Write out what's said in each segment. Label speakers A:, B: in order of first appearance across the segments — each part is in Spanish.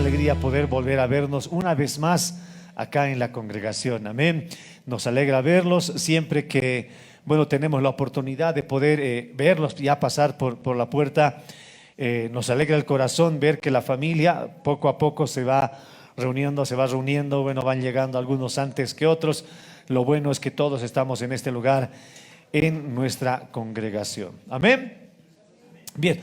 A: alegría poder volver a vernos una vez más acá en la congregación. Amén. Nos alegra verlos siempre que, bueno, tenemos la oportunidad de poder verlos ya pasar por la puerta. Nos alegra el corazón ver que la familia poco a poco se va reuniendo, bueno, van llegando algunos antes que otros. Lo bueno es que todos estamos en este lugar, en nuestra congregación. Amén. Bien,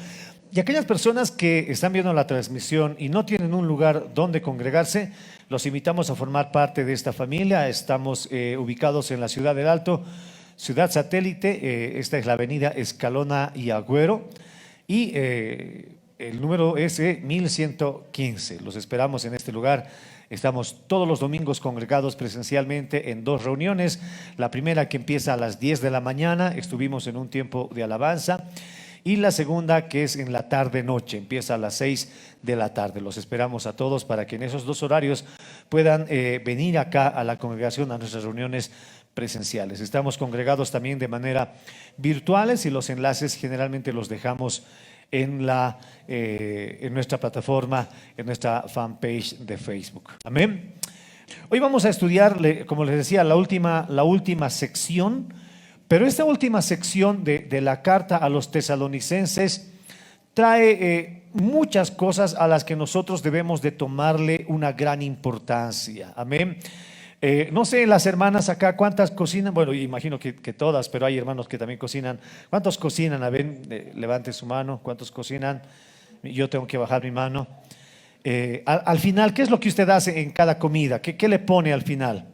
A: y aquellas personas que están viendo la transmisión y no tienen un lugar donde congregarse, los invitamos a formar parte de esta familia. Estamos ubicados en la ciudad del Alto, ciudad satélite. Esta es la avenida Escalona y Agüero, y el número es 1115. Los esperamos en este lugar. Estamos todos los domingos congregados presencialmente en 2 reuniones. La primera, que empieza a las 10 de la mañana, estuvimos en un tiempo de alabanza. Y la segunda, que es en la tarde-noche, empieza a las 6 de la tarde. Los esperamos a todos para que en esos 2 horarios puedan venir acá a la congregación, a nuestras reuniones presenciales. Estamos congregados también de manera virtuales, y los enlaces generalmente los dejamos en nuestra plataforma, en nuestra fanpage de Facebook. Amén. Hoy vamos a estudiar, como les decía, la última sección. Pero esta última sección de la carta a los tesalonicenses trae muchas cosas a las que nosotros debemos de tomarle una gran importancia. Amén. No sé, las hermanas acá, ¿cuántas cocinan? Bueno, imagino que todas, pero hay hermanos que también cocinan. ¿Cuántos cocinan? A ver, levante su mano. ¿Cuántos cocinan? Yo tengo que bajar mi mano. Al final, ¿qué es lo que usted hace en cada comida? ¿Qué le pone al final?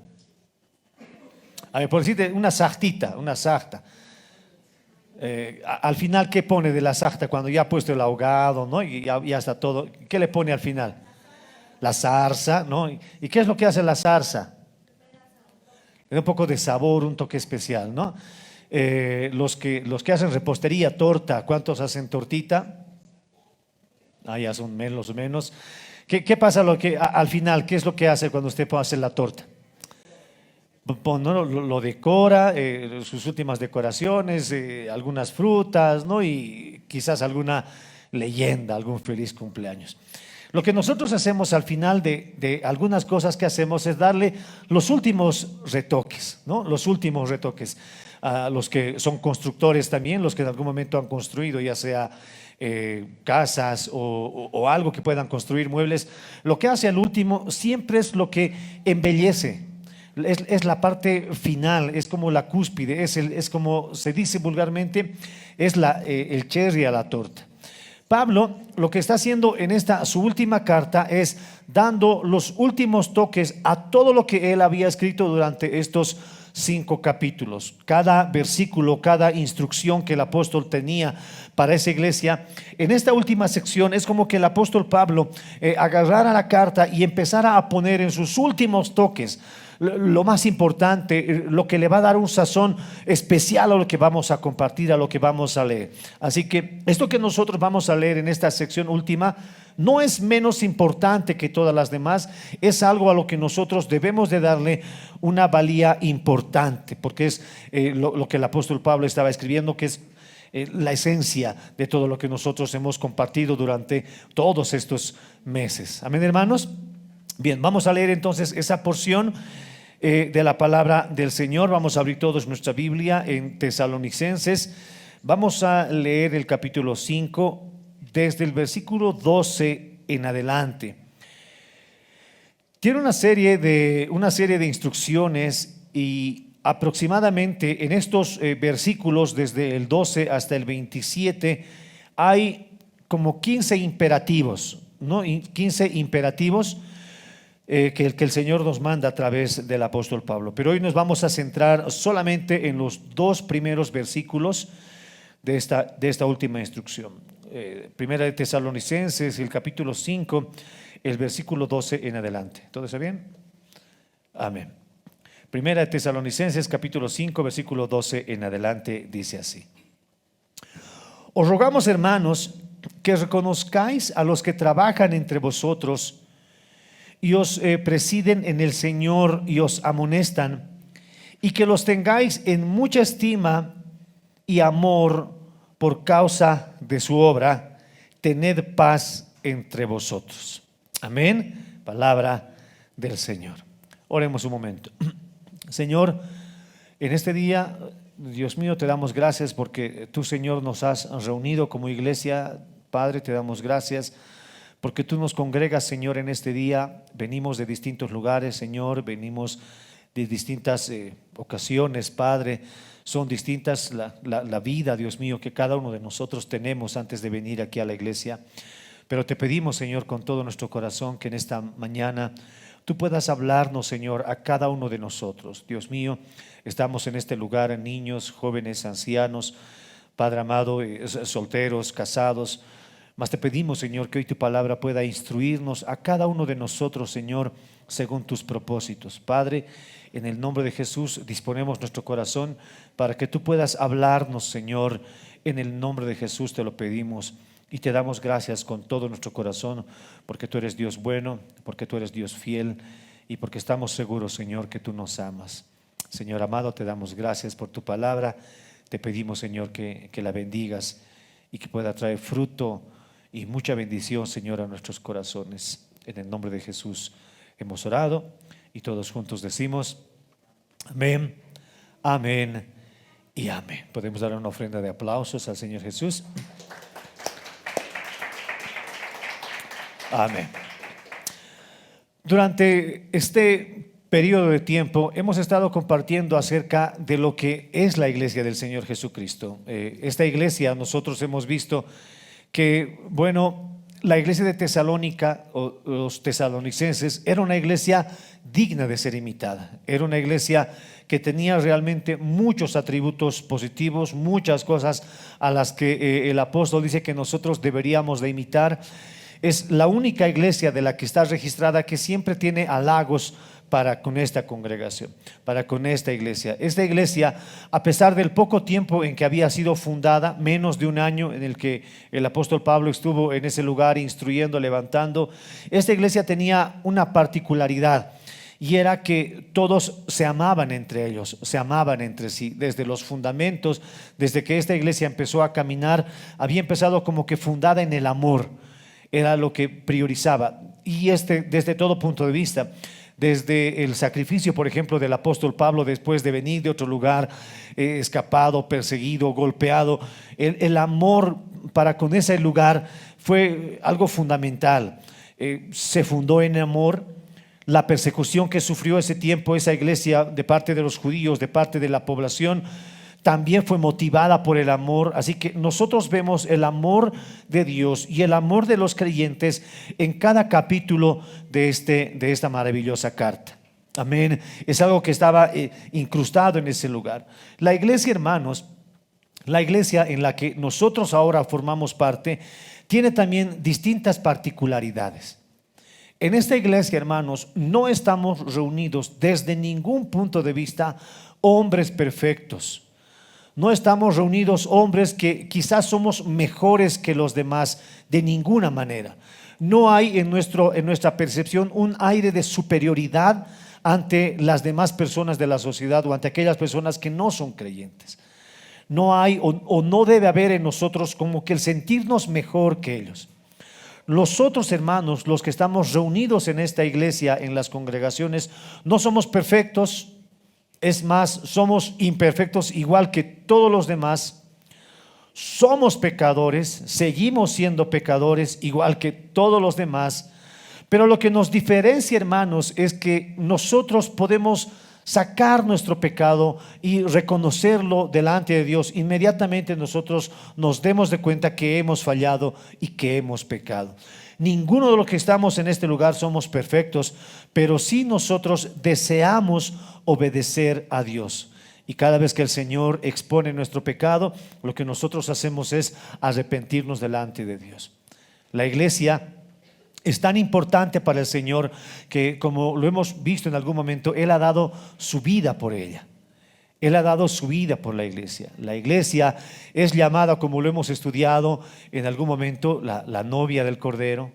A: A ver, por decirte, una sartita, una sarta. Al final, ¿qué pone de la sarta cuando ya ha puesto el ahogado, ¿no? Y ya está todo. ¿Qué le pone al final? La zarza, ¿no? ¿Y qué es lo que hace la zarza? Un poco de sabor, un toque especial, ¿no? Los que hacen repostería, torta, ¿cuántos hacen tortita? Ya son menos. ¿Qué pasa al final? ¿Qué es lo que hace cuando usted puede hacer la torta? ¿No? Lo decora, sus últimas decoraciones, algunas frutas, ¿no? Y quizás alguna leyenda, algún feliz cumpleaños. Lo que nosotros hacemos al final de algunas cosas que hacemos es darle los últimos retoques, ¿no? Los últimos retoques. A los que son constructores también, los que en algún momento han construido, ya sea casas o algo que puedan construir, muebles, lo que hace al último siempre es lo que embellece. Es la parte final, es como la cúspide, es como se dice vulgarmente, es el cherry a la torta. Pablo lo que está haciendo en su última carta es dando los últimos toques a todo lo que él había escrito durante estos 5 capítulos. Cada versículo, cada instrucción que el apóstol tenía para esa iglesia, en esta última sección es como que el apóstol Pablo agarrara la carta y empezara a poner en sus últimos toques lo más importante, lo que le va a dar un sazón especial a lo que vamos a compartir, a lo que vamos a leer. Así que esto que nosotros vamos a leer en esta sección última no es menos importante que todas las demás, es algo a lo que nosotros debemos de darle una valía importante, porque es lo que el apóstol Pablo estaba escribiendo, que es la esencia de todo lo que nosotros hemos compartido durante todos estos meses. Amén, hermanos. Bien, vamos a leer entonces esa porción de la palabra del Señor. Vamos a abrir todos nuestra Biblia en Tesalonicenses. Vamos a leer el capítulo 5 desde el versículo 12 en adelante. Tiene una serie de instrucciones, y aproximadamente en estos versículos desde el 12 hasta el 27 hay como 15 imperativos, ¿no? 15 imperativos que el Señor nos manda a través del apóstol Pablo. Pero hoy nos vamos a centrar solamente en los 2 primeros versículos de esta última instrucción. Primera de Tesalonicenses, el capítulo 5, el versículo 12 en adelante. ¿Todo está bien? Amén. Primera de Tesalonicenses, capítulo 5, versículo 12 en adelante, dice así: Os rogamos, hermanos, que reconozcáis a los que trabajan entre vosotros y os presiden en el Señor y os amonestan, y que los tengáis en mucha estima y amor por causa de su obra. Tened paz entre vosotros. Amén. Palabra del Señor. Oremos un momento. Señor, en este día, Dios mío, te damos gracias porque tú, Señor, nos has reunido como iglesia. Padre, te damos gracias porque tú nos congregas, Señor, en este día. Venimos de distintos lugares, Señor, venimos de distintas ocasiones, Padre. Son distintas la vida, Dios mío, que cada uno de nosotros tenemos antes de venir aquí a la iglesia. Pero te pedimos, Señor, con todo nuestro corazón, que en esta mañana tú puedas hablarnos, Señor, a cada uno de nosotros. Dios mío, estamos en este lugar, niños, jóvenes, ancianos, Padre amado, solteros, casados. Mas te pedimos, Señor, que hoy tu palabra pueda instruirnos a cada uno de nosotros, Señor, según tus propósitos. Padre, en el nombre de Jesús disponemos nuestro corazón para que tú puedas hablarnos, Señor. En el nombre de Jesús te lo pedimos y te damos gracias con todo nuestro corazón, porque tú eres Dios bueno, porque tú eres Dios fiel y porque estamos seguros, Señor, que tú nos amas. Señor amado, te damos gracias por tu palabra. Te pedimos, Señor, que la bendigas y que pueda traer fruto y mucha bendición, Señor, a nuestros corazones. En el nombre de Jesús hemos orado y todos juntos decimos amén, amén y amén. Podemos dar una ofrenda de aplausos al Señor Jesús. Amén. Durante este periodo de tiempo hemos estado compartiendo acerca de lo que es la iglesia del Señor Jesucristo. Esta iglesia, nosotros hemos visto que, bueno, la iglesia de Tesalónica o los tesalonicenses era una iglesia digna de ser imitada. Era una iglesia que tenía realmente muchos atributos positivos, muchas cosas a las que el apóstol dice que nosotros deberíamos de imitar. Es la única iglesia de la que está registrada que siempre tiene halagos para con esta congregación, para con esta iglesia. Esta iglesia, a pesar del poco tiempo en que había sido fundada, menos de un año en el que el apóstol Pablo estuvo en ese lugar instruyendo, levantando, esta iglesia tenía una particularidad. Y era que todos se amaban entre ellos, se amaban entre sí. Desde los fundamentos, desde que esta iglesia empezó a caminar, había empezado como que fundada en el amor. Era lo que priorizaba. Y desde todo punto de vista, desde el sacrificio, por ejemplo, del apóstol Pablo después de venir de otro lugar, escapado, perseguido, golpeado, el amor para con ese lugar fue algo fundamental. Se fundó en amor. La persecución que sufrió ese tiempo esa iglesia de parte de los judíos, de parte de la población, también fue motivada por el amor. Así que nosotros vemos el amor de Dios y el amor de los creyentes en cada capítulo de esta maravillosa carta. Amén. Es algo que estaba incrustado en ese lugar. La iglesia, hermanos, la iglesia en la que nosotros ahora formamos parte, tiene también distintas particularidades. En esta iglesia, hermanos, no estamos reunidos desde ningún punto de vista hombres perfectos. No estamos reunidos hombres que quizás somos mejores que los demás de ninguna manera. No hay en nuestra percepción un aire de superioridad ante las demás personas de la sociedad o ante aquellas personas que no son creyentes. No hay o no debe haber en nosotros como que el sentirnos mejor que ellos. Los otros hermanos, los que estamos reunidos en esta iglesia, en las congregaciones, no somos perfectos. Es más, somos imperfectos igual que todos los demás. Somos pecadores, seguimos siendo pecadores igual que todos los demás. Pero lo que nos diferencia, hermanos, es que nosotros podemos sacar nuestro pecado y reconocerlo delante de Dios. Inmediatamente nosotros nos demos de cuenta que hemos fallado y que hemos pecado. Ninguno de los que estamos en este lugar somos perfectos, pero sí nosotros deseamos obedecer a Dios. Y cada vez que el Señor expone nuestro pecado, lo que nosotros hacemos es arrepentirnos delante de Dios. La iglesia es tan importante para el Señor que, como lo hemos visto en algún momento, Él ha dado su vida por ella. Él ha dado su vida por la iglesia. La iglesia es llamada, como lo hemos estudiado en algún momento, la novia del Cordero.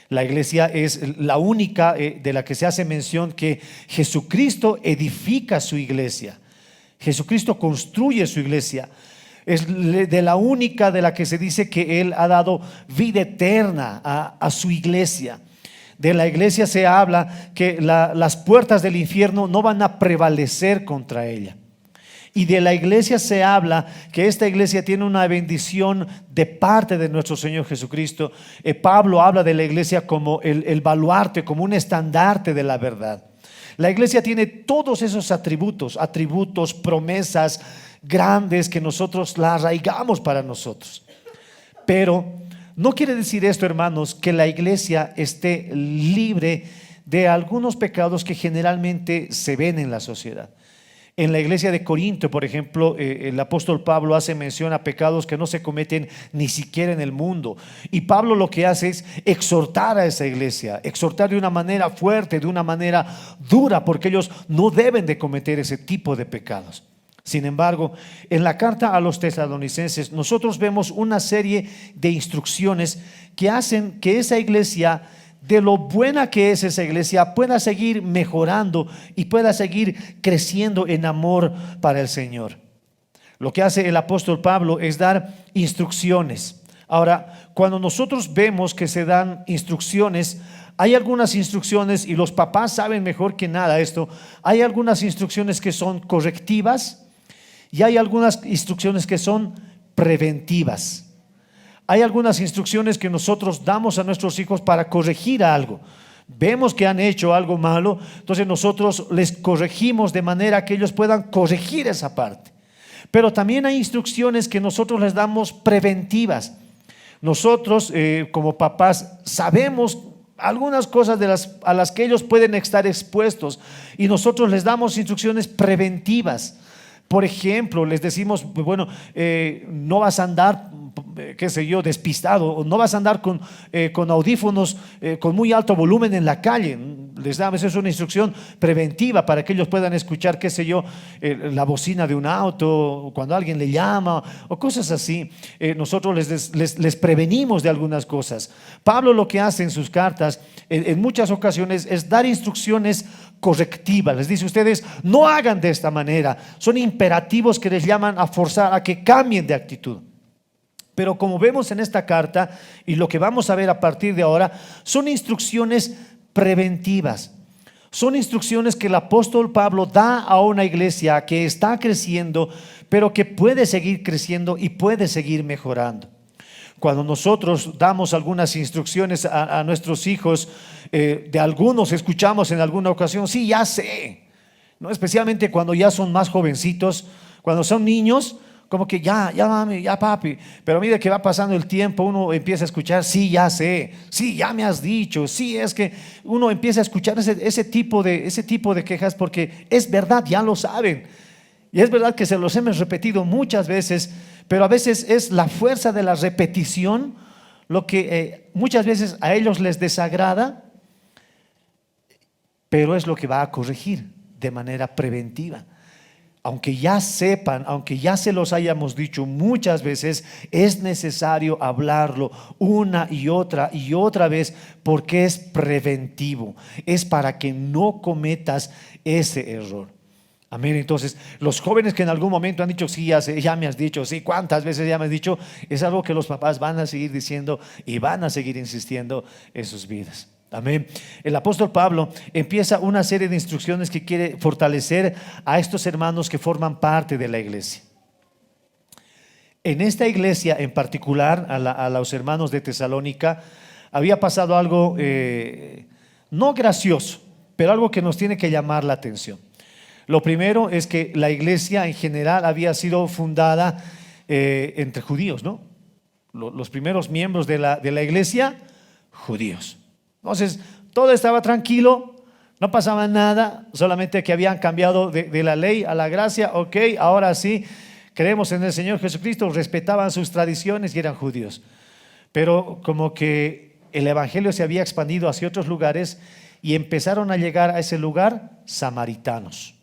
A: La iglesia es la única de la que se hace mención que Jesucristo edifica su iglesia. Jesucristo construye su iglesia. Es de la única de la que se dice que Él ha dado vida eterna a su iglesia. De la iglesia se habla que las puertas del infierno no van a prevalecer contra ella. Y de la iglesia se habla que esta iglesia tiene una bendición de parte de nuestro Señor Jesucristo. Pablo habla de la iglesia como el baluarte, como un estandarte de la verdad. La iglesia tiene todos esos atributos, promesas grandes que nosotros la arraigamos para nosotros. Pero no quiere decir esto, hermanos, que la iglesia esté libre de algunos pecados que generalmente se ven en la sociedad. En la iglesia de Corinto, por ejemplo, el apóstol Pablo hace mención a pecados que no se cometen ni siquiera en el mundo. Y Pablo lo que hace es exhortar a esa iglesia, exhortar de una manera fuerte, de una manera dura, porque ellos no deben de cometer ese tipo de pecados. Sin embargo, en la carta a los tesalonicenses nosotros vemos una serie de instrucciones que hacen que esa iglesia, de lo buena que es esa iglesia, pueda seguir mejorando y pueda seguir creciendo en amor para el Señor. Lo que hace el apóstol Pablo es dar instrucciones. Ahora, cuando nosotros vemos que se dan instrucciones, hay algunas instrucciones, y los papás saben mejor que nada esto, hay algunas instrucciones que son correctivas y hay algunas instrucciones que son preventivas. Hay algunas instrucciones que nosotros damos a nuestros hijos para corregir algo. Vemos que han hecho algo malo, entonces nosotros les corregimos de manera que ellos puedan corregir esa parte. Pero también hay instrucciones que nosotros les damos preventivas. Nosotros como papás sabemos algunas cosas a las que ellos pueden estar expuestos y nosotros les damos instrucciones preventivas. Por ejemplo, les decimos, bueno, no vas a andar, qué sé yo, despistado, o no vas a andar con audífonos con muy alto volumen en la calle. Les damos, esa es una instrucción preventiva para que ellos puedan escuchar, qué sé yo, la bocina de un auto, cuando alguien le llama, o cosas así. Nosotros les prevenimos de algunas cosas. Pablo lo que hace en sus cartas, en muchas ocasiones, es dar instrucciones correctiva. Les dice: ustedes no hagan de esta manera. Son imperativos que les llaman a forzar a que cambien de actitud. Pero como vemos en esta carta, y lo que vamos a ver a partir de ahora, son instrucciones preventivas. Son instrucciones que el apóstol Pablo da a una iglesia que está creciendo, pero que puede seguir creciendo y puede seguir mejorando. Cuando nosotros damos algunas instrucciones a nuestros hijos, de algunos escuchamos en alguna ocasión: sí, ya sé, ¿no? Especialmente cuando ya son más jovencitos, cuando son niños, como que ya mami, ya papi. Pero mira que va pasando el tiempo, uno empieza a escuchar: sí, ya sé, sí, ya me has dicho, sí, es que uno empieza a escuchar ese tipo de quejas, porque es verdad, ya lo saben. Y es verdad que se los hemos repetido muchas veces, pero a veces es la fuerza de la repetición lo que muchas veces a ellos les desagrada, pero es lo que va a corregir de manera preventiva. Aunque ya sepan, aunque ya se los hayamos dicho muchas veces, es necesario hablarlo una y otra vez, porque es preventivo, es para que no cometas ese error. Amén. Entonces, los jóvenes que en algún momento han dicho: sí, ya me has dicho, sí, ¿cuántas veces ya me has dicho? Es algo que los papás van a seguir diciendo y van a seguir insistiendo en sus vidas. Amén. El apóstol Pablo empieza una serie de instrucciones que quiere fortalecer a estos hermanos que forman parte de la iglesia. En esta iglesia en particular, a los hermanos de Tesalónica, había pasado algo no gracioso, pero algo que nos tiene que llamar la atención. Lo primero es que la iglesia en general había sido fundada entre judíos, ¿no? Los primeros miembros de la iglesia, judíos. Entonces, todo estaba tranquilo, no pasaba nada, solamente que habían cambiado de la ley a la gracia. Ok, ahora sí, creemos en el Señor Jesucristo, respetaban sus tradiciones y eran judíos. Pero como que el evangelio se había expandido hacia otros lugares y empezaron a llegar a ese lugar samaritanos.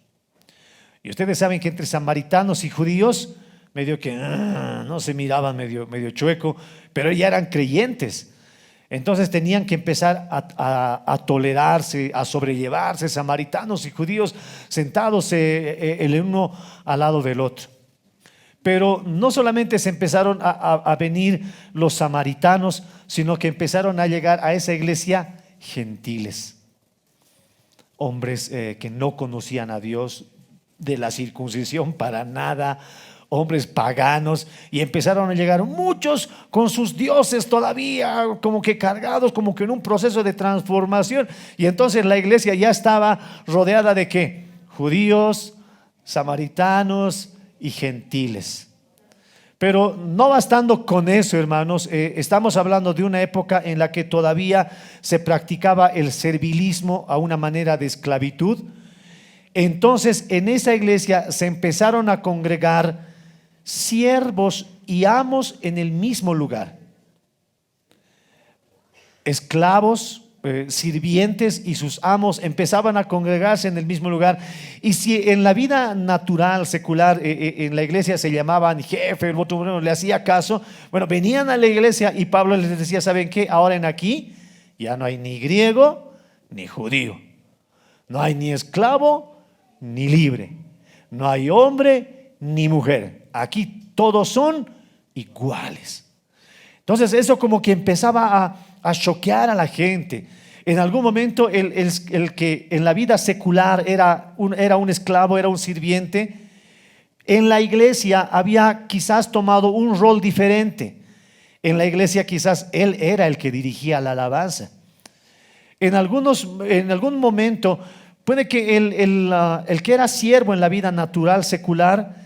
A: Y ustedes saben que entre samaritanos y judíos, medio que no se miraban, medio chueco, pero ya eran creyentes. Entonces tenían que empezar a tolerarse, a sobrellevarse, samaritanos y judíos sentados el uno al lado del otro. Pero no solamente se empezaron a venir los samaritanos, sino que empezaron a llegar a esa iglesia gentiles, hombres que no conocían a Dios de la circuncisión para nada, hombres paganos, y empezaron a llegar muchos con sus dioses todavía como que cargados, como que en un proceso de transformación. Y entonces la iglesia ya estaba rodeada de ¿qué? Judíos, samaritanos y gentiles. Pero no bastando con eso, hermanos, estamos hablando de una época en la que todavía se practicaba el servilismo a una manera de esclavitud. Entonces en esa iglesia se empezaron a congregar siervos y amos en el mismo lugar, esclavos, sirvientes y sus amos empezaban a congregarse en el mismo lugar. Y si en la vida natural, secular, en la iglesia se llamaban jefe, el otro le hacía caso, bueno, venían a la iglesia y Pablo les decía: ¿saben qué? Ahora en aquí ya no hay ni griego ni judío, no hay ni esclavo ni libre, no hay hombre ni mujer, aquí todos son iguales. Entonces eso como que empezaba a choquear a la gente. En algún momento el que en la vida secular era un esclavo, era un sirviente, en la iglesia había quizás tomado un rol diferente. En la iglesia quizás él era el que dirigía la alabanza. En algún momento puede que el que era siervo en la vida natural, secular,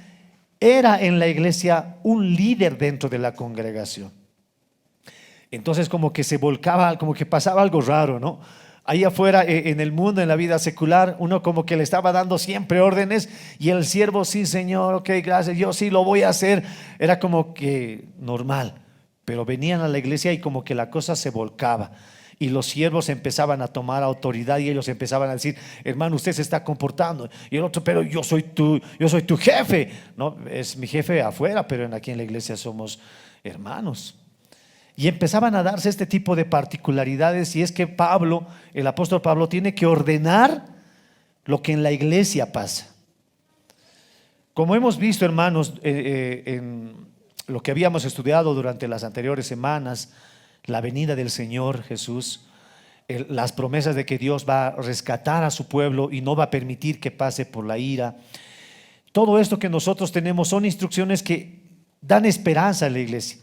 A: era en la iglesia un líder dentro de la congregación. Entonces como que se volcaba, como que pasaba algo raro, ¿no? Ahí afuera en el mundo, en la vida secular, uno como que le estaba dando siempre órdenes y el siervo: sí, señor, ok, gracias, yo sí lo voy a hacer. Era como que normal, pero venían a la iglesia y como que la cosa se volcaba. Y los siervos empezaban a tomar autoridad y ellos empezaban a decir: hermano, usted se está comportando. Y el otro: pero yo soy tu jefe. No, es mi jefe afuera, pero aquí en la iglesia somos hermanos. Y empezaban a darse este tipo de particularidades. Y es que Pablo, el apóstol Pablo, tiene que ordenar lo que en la iglesia pasa. Como hemos visto, hermanos, en lo que habíamos estudiado durante las anteriores semanas, la venida del Señor Jesús, las promesas de que Dios va a rescatar a su pueblo y no va a permitir que pase por la ira. Todo esto que nosotros tenemos son instrucciones que dan esperanza a la iglesia.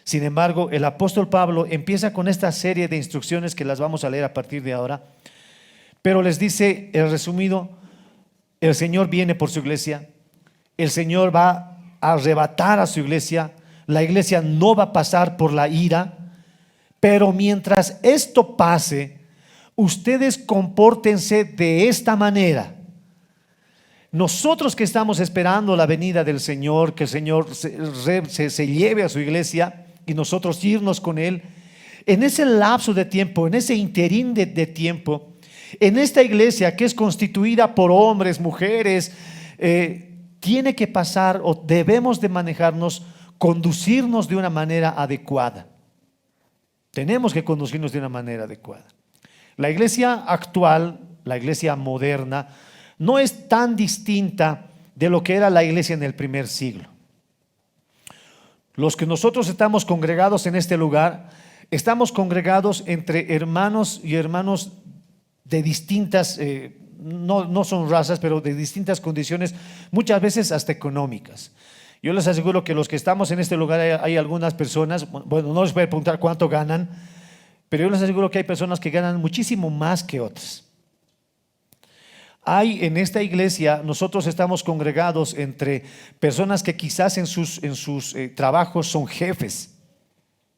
A: Sin embargo, el apóstol Pablo empieza con esta serie de instrucciones que las vamos a leer a partir de ahora, pero les dice el resumido: el Señor viene por su iglesia, el Señor va a arrebatar a su iglesia, la iglesia no va a pasar por la ira. Pero mientras esto pase, ustedes compórtense de esta manera. Nosotros que estamos esperando la venida del Señor, que el Señor se lleve a su iglesia y nosotros irnos con Él, en ese lapso de tiempo, en ese interín de tiempo, en esta iglesia que es constituida por hombres, mujeres, tiene que pasar, o debemos de manejarnos, conducirnos de una manera adecuada. Tenemos que conducirnos de una manera adecuada. La iglesia actual, la iglesia moderna, no es tan distinta de lo que era la iglesia en el primer siglo. Los que nosotros estamos congregados en este lugar, estamos congregados entre hermanos y hermanos de distintas, no son razas, pero de distintas condiciones, muchas veces hasta económicas. Yo les aseguro que los que estamos en este lugar hay algunas personas, bueno, no les voy a preguntar cuánto ganan, pero yo les aseguro que hay personas que ganan muchísimo más que otras. Hay en esta iglesia, nosotros estamos congregados entre personas que quizás en sus trabajos son jefes,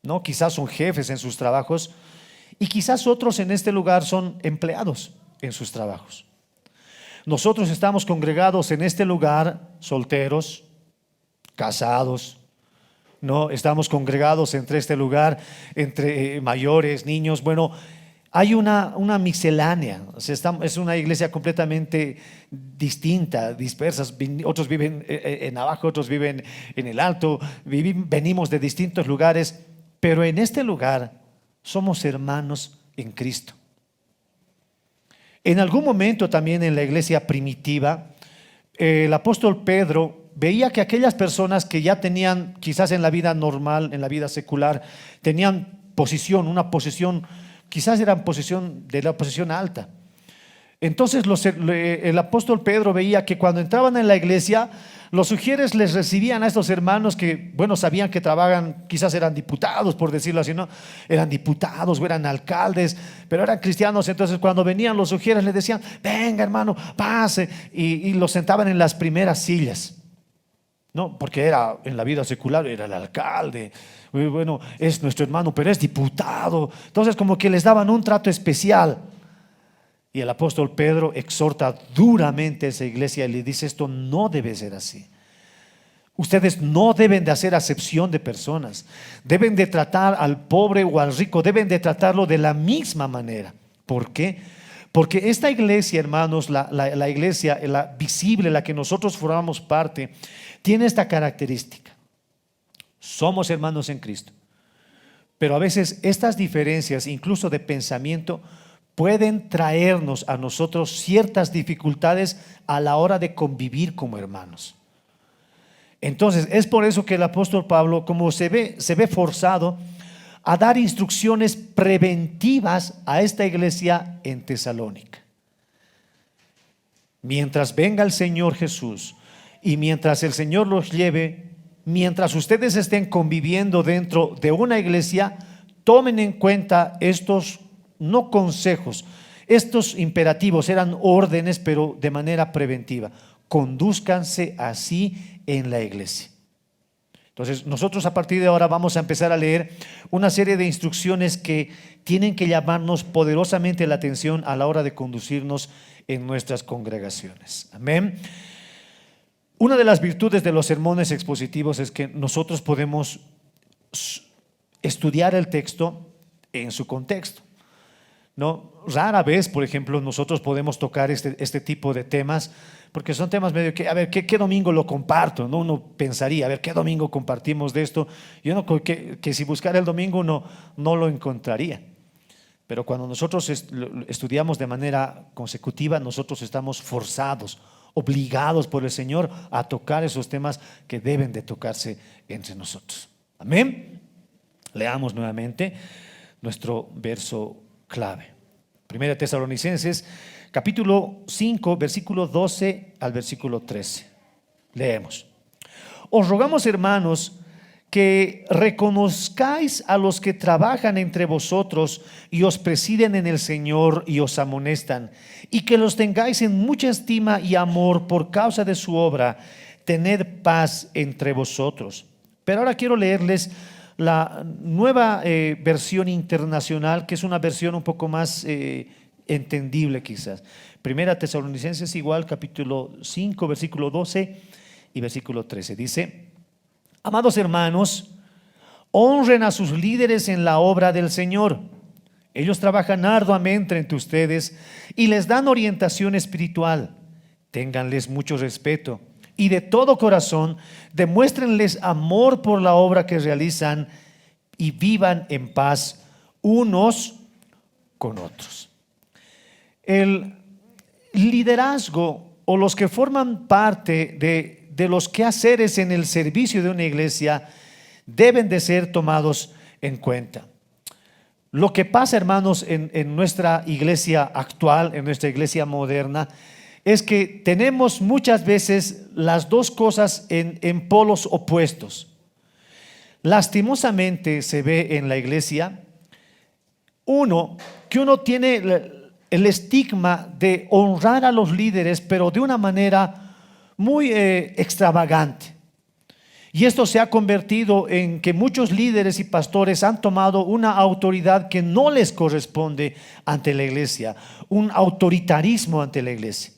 A: ¿no? Quizás son jefes en sus trabajos, y quizás otros en este lugar son empleados en sus trabajos. Nosotros estamos congregados en este lugar, solteros, casados, ¿no? Estamos congregados entre este lugar, entre mayores, niños. Bueno, hay una miscelánea. O sea, es una iglesia completamente distinta, dispersas. Otros viven en abajo, otros viven en el alto. Venimos de distintos lugares, pero en este lugar somos hermanos en Cristo. En algún momento también en la iglesia primitiva, el apóstol Pedro veía que aquellas personas que ya tenían, quizás en la vida normal, en la vida secular, tenían posición, una posición, quizás eran posición de la posición alta. Entonces el apóstol Pedro veía que cuando entraban en la iglesia, los sugieres les recibían a estos hermanos que, bueno, sabían que trabajan, quizás eran diputados, por decirlo así, ¿no? Eran diputados o eran alcaldes, pero eran cristianos. Entonces cuando venían los sugieres les decían, venga hermano, pase, y los sentaban en las primeras sillas. No, porque era en la vida secular, era el alcalde, bueno, es nuestro hermano, pero es diputado. Entonces como que les daban un trato especial. Y el apóstol Pedro exhorta duramente a esa iglesia y le dice: esto no debe ser así. Ustedes no deben de hacer acepción de personas. Deben de tratar al pobre o al rico, deben de tratarlo de la misma manera. ¿Por qué? Porque esta iglesia, hermanos, la iglesia, la visible, la que nosotros formamos parte, tiene esta característica. Somos hermanos en Cristo, pero a veces estas diferencias, incluso de pensamiento, pueden traernos a nosotros ciertas dificultades a la hora de convivir como hermanos. Entonces es por eso que el apóstol Pablo, como se ve forzado a dar instrucciones preventivas a esta iglesia en Tesalónica. Mientras venga el Señor Jesús y mientras el Señor los lleve, mientras ustedes estén conviviendo dentro de una iglesia, tomen en cuenta estos no consejos, estos imperativos, eran órdenes, pero de manera preventiva. Condúzcanse así en la iglesia. Entonces nosotros a partir de ahora vamos a empezar a leer una serie de instrucciones que tienen que llamarnos poderosamente la atención a la hora de conducirnos en nuestras congregaciones. Amén. Una de las virtudes de los sermones expositivos es que nosotros podemos estudiar el texto en su contexto. No, rara vez, por ejemplo, nosotros podemos tocar este tipo de temas, porque son temas medio que, a ver, ¿qué domingo lo comparto? ¿No? Uno pensaría, a ver, ¿qué domingo compartimos de esto? Yo no creo que si buscara el domingo no lo encontraría. Pero cuando nosotros estudiamos de manera consecutiva, nosotros estamos forzados, obligados por el Señor a tocar esos temas que deben de tocarse entre nosotros. Amén. Leamos nuevamente nuestro verso clave. Primera Tesalonicenses, capítulo 5, versículo 12 al versículo 13. Leemos: os rogamos, hermanos, que reconozcáis a los que trabajan entre vosotros y os presiden en el Señor y os amonestan, y que los tengáis en mucha estima y amor por causa de su obra. Tened paz entre vosotros. Pero ahora quiero leerles la nueva versión internacional, que es una versión un poco más entendible quizás. Primera Tesalonicenses igual, capítulo 5, versículo 12 y versículo 13. Dice: amados hermanos, honren a sus líderes en la obra del Señor. Ellos trabajan arduamente entre ustedes y les dan orientación espiritual. Ténganles mucho respeto y de todo corazón demuéstrenles amor por la obra que realizan y vivan en paz unos con otros. El liderazgo o los que forman parte de los quehaceres en el servicio de una iglesia deben de ser tomados en cuenta. Lo que pasa, hermanos, en nuestra iglesia actual, en nuestra iglesia moderna, es que tenemos muchas veces las dos cosas en polos opuestos. Lastimosamente se ve en la iglesia que uno tiene el estigma de honrar a los líderes, pero de una manera muy extravagante. Y esto se ha convertido en que muchos líderes y pastores han tomado una autoridad que no les corresponde ante la iglesia, un autoritarismo ante la iglesia.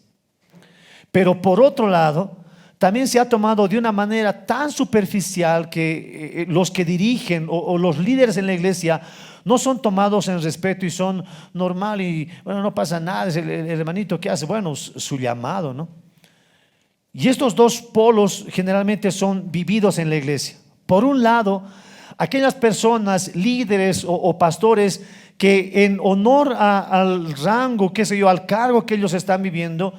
A: Pero por otro lado, también se ha tomado de una manera tan superficial que los que dirigen o los líderes en la iglesia no son tomados en respeto y son normal y bueno, no pasa nada, es el hermanito que hace, bueno, su llamado, ¿no? Y estos dos polos generalmente son vividos en la iglesia. Por un lado, aquellas personas, líderes o pastores que en honor al rango, qué sé yo, al cargo que ellos están viviendo,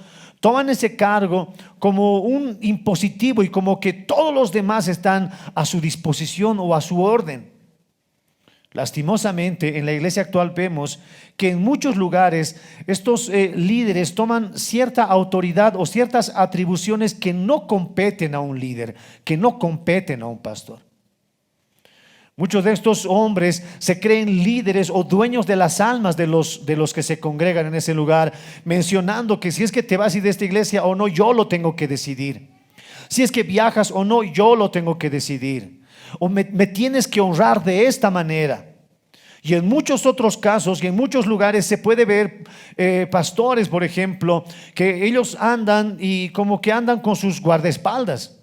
A: toman ese cargo como un impositivo y como que todos los demás están a su disposición o a su orden. Lastimosamente, en la iglesia actual vemos que en muchos lugares estos líderes toman cierta autoridad o ciertas atribuciones que no competen a un líder, que no competen a un pastor. Muchos de estos hombres se creen líderes o dueños de las almas de los que se congregan en ese lugar, mencionando que si es que te vas a ir de esta iglesia o no, yo lo tengo que decidir. Si es que viajas o no, yo lo tengo que decidir. O me tienes que honrar de esta manera. Y en muchos otros casos y en muchos lugares se puede ver pastores, por ejemplo, que ellos andan y como que andan con sus guardaespaldas.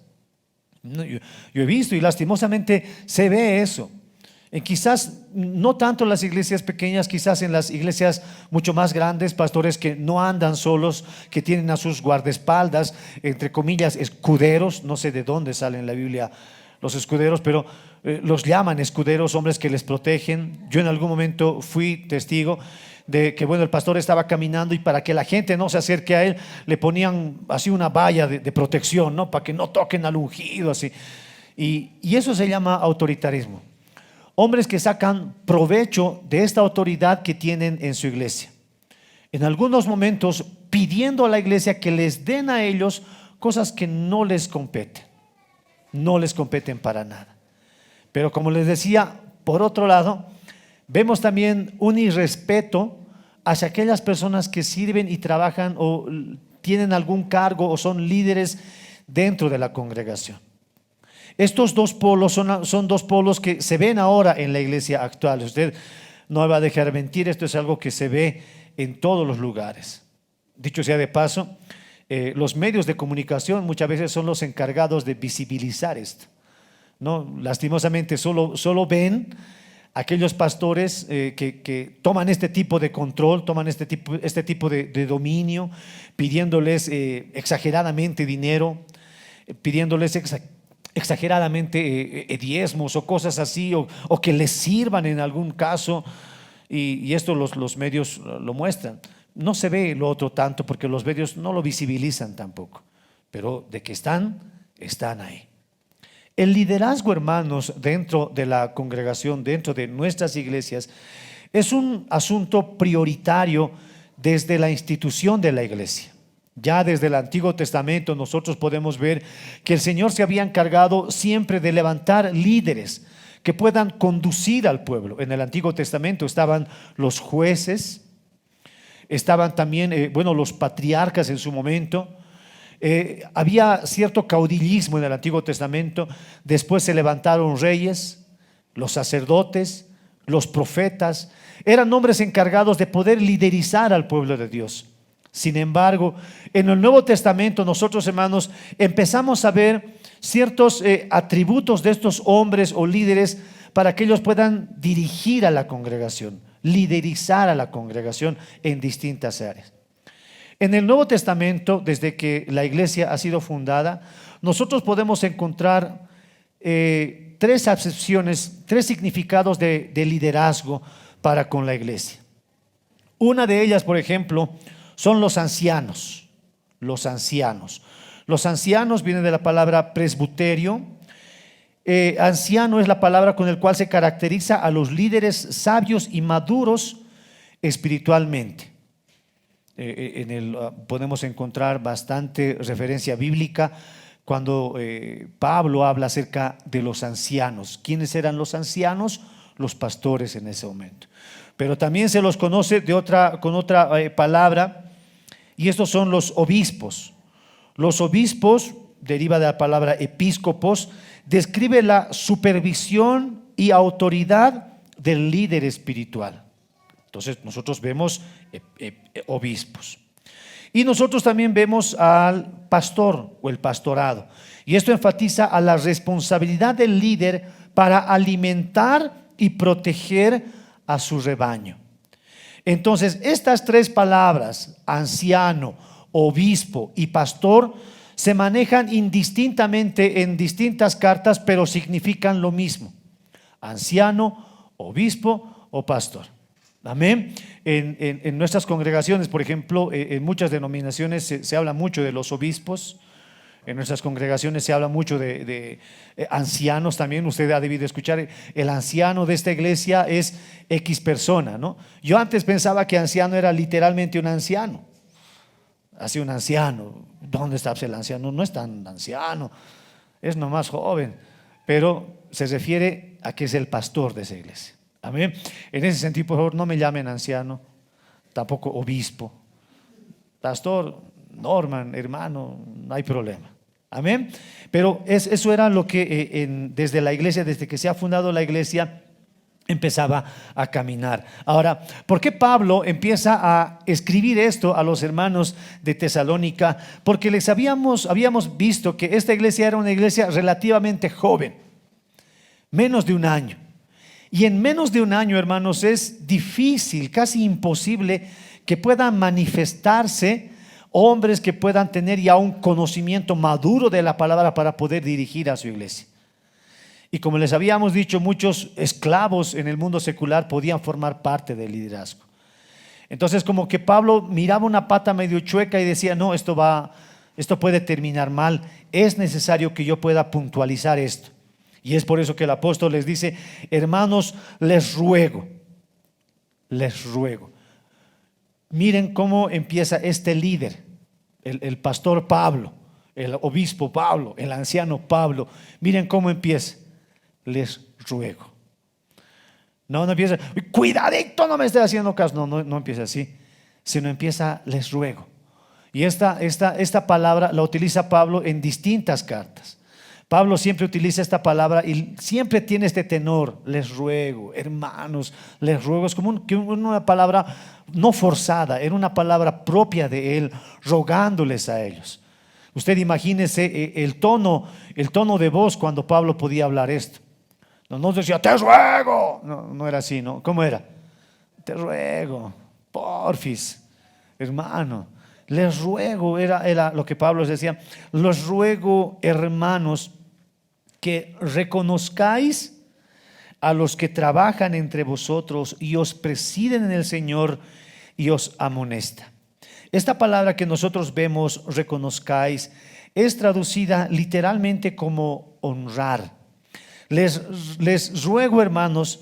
A: Yo he visto y lastimosamente se ve eso. Quizás no tanto en las iglesias pequeñas, quizás en las iglesias mucho más grandes, pastores que no andan solos, que tienen a sus guardaespaldas, entre comillas, escuderos. No sé de dónde sale en la Biblia los escuderos, pero los llaman escuderos, hombres que les protegen. Yo en algún momento fui testigo de que, bueno, el pastor estaba caminando y para que la gente no se acerque a él, le ponían así una valla de protección, ¿no? Para que no toquen al ungido, así. Y eso se llama autoritarismo. Hombres que sacan provecho de esta autoridad que tienen en su iglesia. En algunos momentos pidiendo a la iglesia que les den a ellos cosas que no les competen. No les competen para nada. Pero como les decía, por otro lado, vemos también un irrespeto hacia aquellas personas que sirven y trabajan o tienen algún cargo o son líderes dentro de la congregación. Estos dos polos son dos polos que se ven ahora en la iglesia actual. Usted no me va a dejar mentir, esto es algo que se ve en todos los lugares. Dicho sea de paso, los medios de comunicación muchas veces son los encargados de visibilizar esto, ¿no? Lastimosamente solo ven aquellos pastores que toman este tipo de control, toman este tipo de dominio, pidiéndoles exageradamente dinero, pidiéndoles exageradamente diezmos o cosas así, o que les sirvan en algún caso, y esto los medios lo muestran. No se ve lo otro tanto porque los medios no lo visibilizan tampoco, pero de que están ahí. El liderazgo, hermanos, dentro de la congregación, dentro de nuestras iglesias, es un asunto prioritario desde la institución de la iglesia. Ya desde el Antiguo Testamento nosotros podemos ver que el Señor se había encargado siempre de levantar líderes que puedan conducir al pueblo. En el Antiguo Testamento estaban los jueces, estaban también los patriarcas en su momento. Había cierto caudillismo en el Antiguo Testamento. Después se levantaron reyes, los sacerdotes, los profetas. Eran hombres encargados de poder liderizar al pueblo de Dios. Sin embargo, en el Nuevo Testamento nosotros, hermanos, empezamos a ver ciertos atributos de estos hombres o líderes para que ellos puedan dirigir a la congregación, liderizar a la congregación en distintas áreas. En el Nuevo Testamento, desde que la iglesia ha sido fundada, nosotros podemos encontrar tres acepciones, tres significados de liderazgo para con la iglesia. Una de ellas, por ejemplo, son los ancianos. Los ancianos. Los ancianos vienen de la palabra presbiterio. Anciano es la palabra con la cual se caracteriza a los líderes sabios y maduros espiritualmente. Podemos encontrar bastante referencia bíblica cuando Pablo habla acerca de los ancianos. ¿Quiénes eran los ancianos? Los pastores en ese momento. Pero también se los conoce con otra palabra, y estos son los obispos. Los obispos, deriva de la palabra episcopos, describe la supervisión y autoridad del líder espiritual. Entonces nosotros vemos obispos. Y nosotros también vemos al pastor o el pastorado. Y esto enfatiza a la responsabilidad del líder para alimentar y proteger a su rebaño. Entonces, estas tres palabras, anciano, obispo y pastor, se manejan indistintamente en distintas cartas, pero significan lo mismo: anciano, obispo o pastor. Amén. En nuestras congregaciones, por ejemplo, en muchas denominaciones se habla mucho de los obispos. En nuestras congregaciones se habla mucho de ancianos también. Usted ha debido escuchar, el anciano de esta iglesia es X persona, ¿no? Yo antes pensaba que anciano era literalmente un anciano. Así un anciano. ¿Dónde está el anciano? No es tan anciano, es nomás joven. Pero se refiere a que es el pastor de esa iglesia. Amén. En ese sentido, por favor, no me llamen anciano, tampoco obispo. Pastor, Norman, hermano, no hay problema. Amén. Pero eso era lo que desde la iglesia, desde que se ha fundado la iglesia, empezaba a caminar. Ahora, ¿por qué Pablo empieza a escribir esto a los hermanos de Tesalónica? Porque habíamos visto que esta iglesia era una iglesia relativamente joven, menos de un año. Y en menos de un año, hermanos, es difícil, casi imposible que puedan manifestarse hombres que puedan tener ya un conocimiento maduro de la palabra para poder dirigir a su iglesia. Y como les habíamos dicho, muchos esclavos en el mundo secular podían formar parte del liderazgo. Entonces, como que Pablo miraba una pata medio chueca y decía, no, esto puede terminar mal, es necesario que yo pueda puntualizar esto. Y es por eso que el apóstol les dice, hermanos, les ruego. Miren cómo empieza este líder, el pastor Pablo, el obispo Pablo, el anciano Pablo. Miren cómo empieza, les ruego. No empieza, cuidadito, no me esté haciendo caso. No empieza así, sino empieza, les ruego. Y esta palabra la utiliza Pablo en distintas cartas. Pablo siempre utiliza esta palabra y siempre tiene este tenor, les ruego, hermanos, les ruego. Es como una palabra no forzada, era una palabra propia de él, rogándoles a ellos. Usted imagínese el tono de voz cuando Pablo podía hablar esto. No decía, te ruego. No era así, ¿no? ¿Cómo era? Te ruego, porfis, hermano. Les ruego, era lo que Pablo decía. Les ruego, hermanos, que reconozcáis a los que trabajan entre vosotros y os presiden en el Señor y os amonesta. Esta palabra que nosotros vemos, reconozcáis, es traducida literalmente como honrar. Les ruego, hermanos,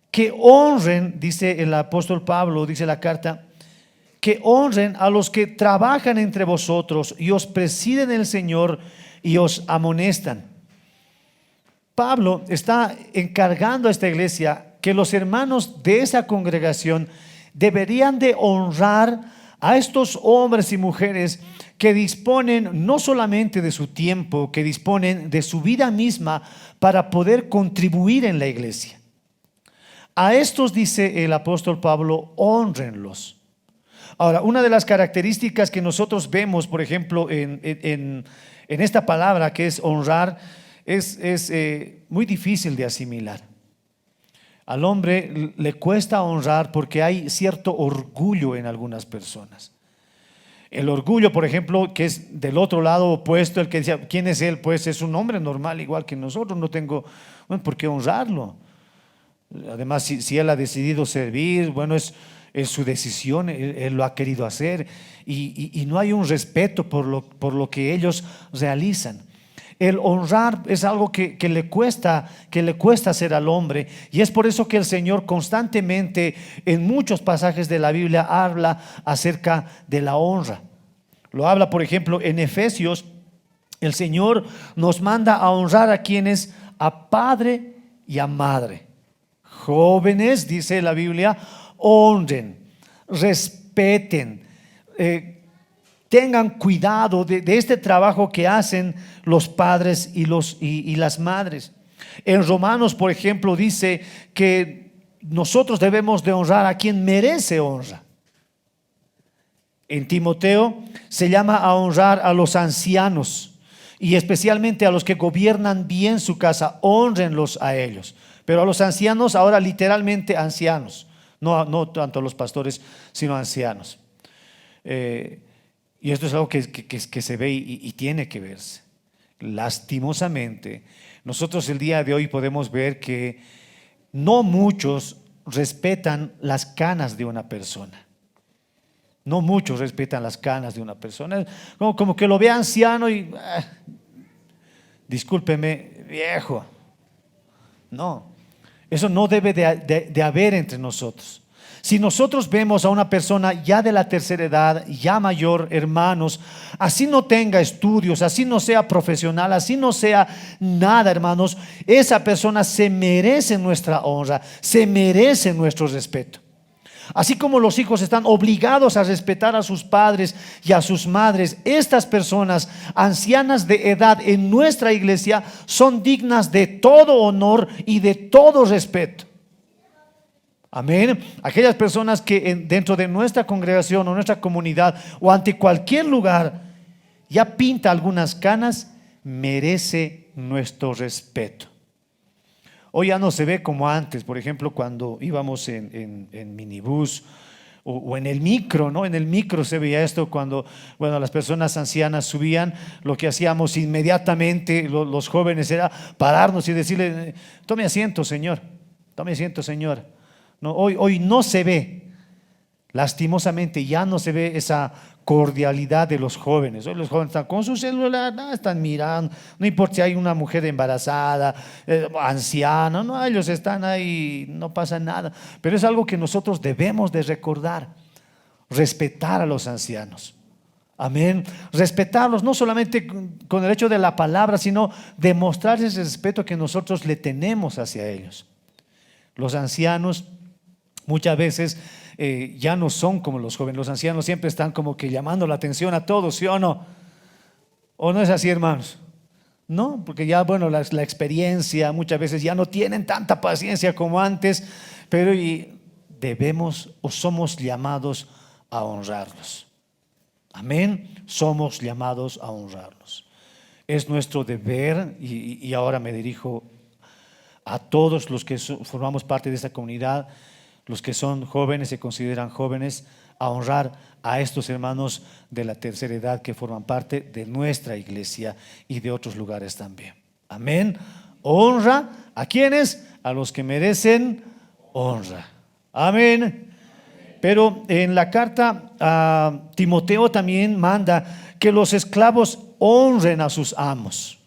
A: que honren, dice el apóstol Pablo, dice la carta, que honren a los que trabajan entre vosotros y os presiden en el Señor y os amonestan. Pablo está encargando a esta iglesia que los hermanos de esa congregación deberían de honrar a estos hombres y mujeres que disponen no solamente de su tiempo, que disponen de su vida misma para poder contribuir en la iglesia. A estos, dice el apóstol Pablo, honrenlos. Ahora, una de las características que nosotros vemos, por ejemplo, en esta palabra que es honrar, es muy difícil de asimilar. Al hombre le cuesta honrar porque hay cierto orgullo en algunas personas. El orgullo, por ejemplo, que es del otro lado opuesto, el que decía, ¿quién es él? Pues es un hombre normal, igual que nosotros, no tengo por qué honrarlo. Además, si él ha decidido servir, bueno, es su decisión, él lo ha querido hacer y no hay un respeto por lo que ellos realizan. El honrar es algo que le cuesta hacer al hombre, y es por eso que el Señor constantemente en muchos pasajes de la Biblia habla acerca de la honra. Lo habla, por ejemplo, en Efesios. El Señor nos manda a honrar a quienes, a padre y a madre. Jóvenes, dice la Biblia, honren, respeten, tengan cuidado de este trabajo que hacen los padres y las madres. En Romanos, por ejemplo, dice que nosotros debemos de honrar a quien merece honra. En Timoteo se llama a honrar a los ancianos y especialmente a los que gobiernan bien su casa, honrenlos a ellos. Pero a los ancianos, ahora literalmente ancianos, no tanto a los pastores, sino ancianos. Y esto es algo que se ve y tiene que verse. Lastimosamente, nosotros el día de hoy podemos ver que no muchos respetan las canas de una persona. No muchos respetan las canas de una persona. Como que lo ve anciano y, discúlpeme, viejo. No, eso no debe de haber entre nosotros. Si nosotros vemos a una persona ya de la tercera edad, ya mayor, hermanos, así no tenga estudios, así no sea profesional, así no sea nada, hermanos, esa persona se merece nuestra honra, se merece nuestro respeto. Así como los hijos están obligados a respetar a sus padres y a sus madres, estas personas ancianas de edad en nuestra iglesia son dignas de todo honor y de todo respeto. Amén. Aquellas personas que dentro de nuestra congregación o nuestra comunidad o ante cualquier lugar ya pinta algunas canas, merece nuestro respeto. Hoy ya no se ve como antes, por ejemplo, cuando íbamos en minibús o en el micro, ¿no? En el micro se veía esto cuando, bueno, las personas ancianas subían, lo que hacíamos inmediatamente los jóvenes era pararnos y decirle, tome asiento, señor, tome asiento, señor. No, hoy no se ve, lastimosamente ya no se ve esa cordialidad de los jóvenes. Hoy los jóvenes están con su celular, están mirando, no importa si hay una mujer embarazada, anciana, no, ellos están ahí, no pasa nada. Pero es algo que nosotros debemos de recordar, respetar a los ancianos. Amén. Respetarlos no solamente con el hecho de la palabra, sino demostrar ese respeto que nosotros le tenemos hacia ellos. Los ancianos muchas veces ya no son como los jóvenes. Los ancianos siempre están como que llamando la atención a todos, ¿sí o no? ¿O no es así, hermanos? No, porque ya, bueno, la experiencia muchas veces ya no tienen tanta paciencia como antes, pero debemos o somos llamados a honrarlos. Amén. Somos llamados a honrarlos. Es nuestro deber, y ahora me dirijo a todos los que formamos parte de esta comunidad, los que son jóvenes, se consideran jóvenes, a honrar a estos hermanos de la tercera edad que forman parte de nuestra iglesia y de otros lugares también. Amén. Honra a quienes, a los que merecen honra. Amén. Pero en la carta a Timoteo también manda que los esclavos honren a sus amos,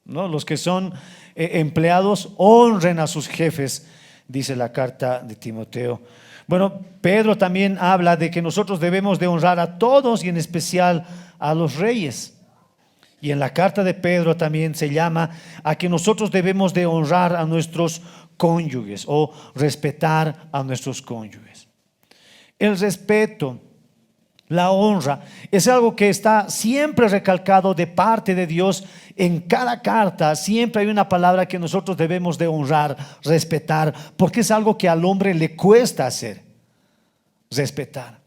A: ¿no? Los que son empleados honren a sus jefes, dice la carta de Timoteo. Bueno, Pedro también habla de que nosotros debemos de honrar a todos y en especial a los reyes. Y en la carta de Pedro también se llama a que nosotros debemos de honrar a nuestros cónyuges o respetar a nuestros cónyuges. El respeto, la honra, es algo que está siempre recalcado de parte de Dios. En cada carta siempre hay una palabra que nosotros debemos de honrar, respetar, porque es algo que al hombre le cuesta hacer, respetar.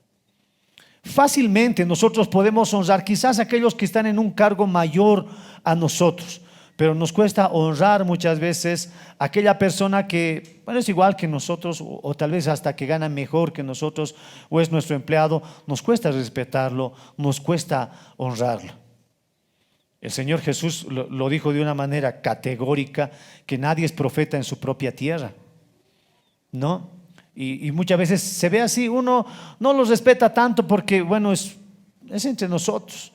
A: Fácilmente nosotros podemos honrar quizás a aquellos que están en un cargo mayor a nosotros, pero nos cuesta honrar muchas veces a aquella persona que, bueno, es igual que nosotros o tal vez hasta que gana mejor que nosotros o es nuestro empleado. Nos cuesta respetarlo, nos cuesta honrarlo. El Señor Jesús lo dijo de una manera categórica, que nadie es profeta en su propia tierra, ¿no? Y muchas veces se ve así, uno no los respeta tanto porque, bueno, es entre nosotros.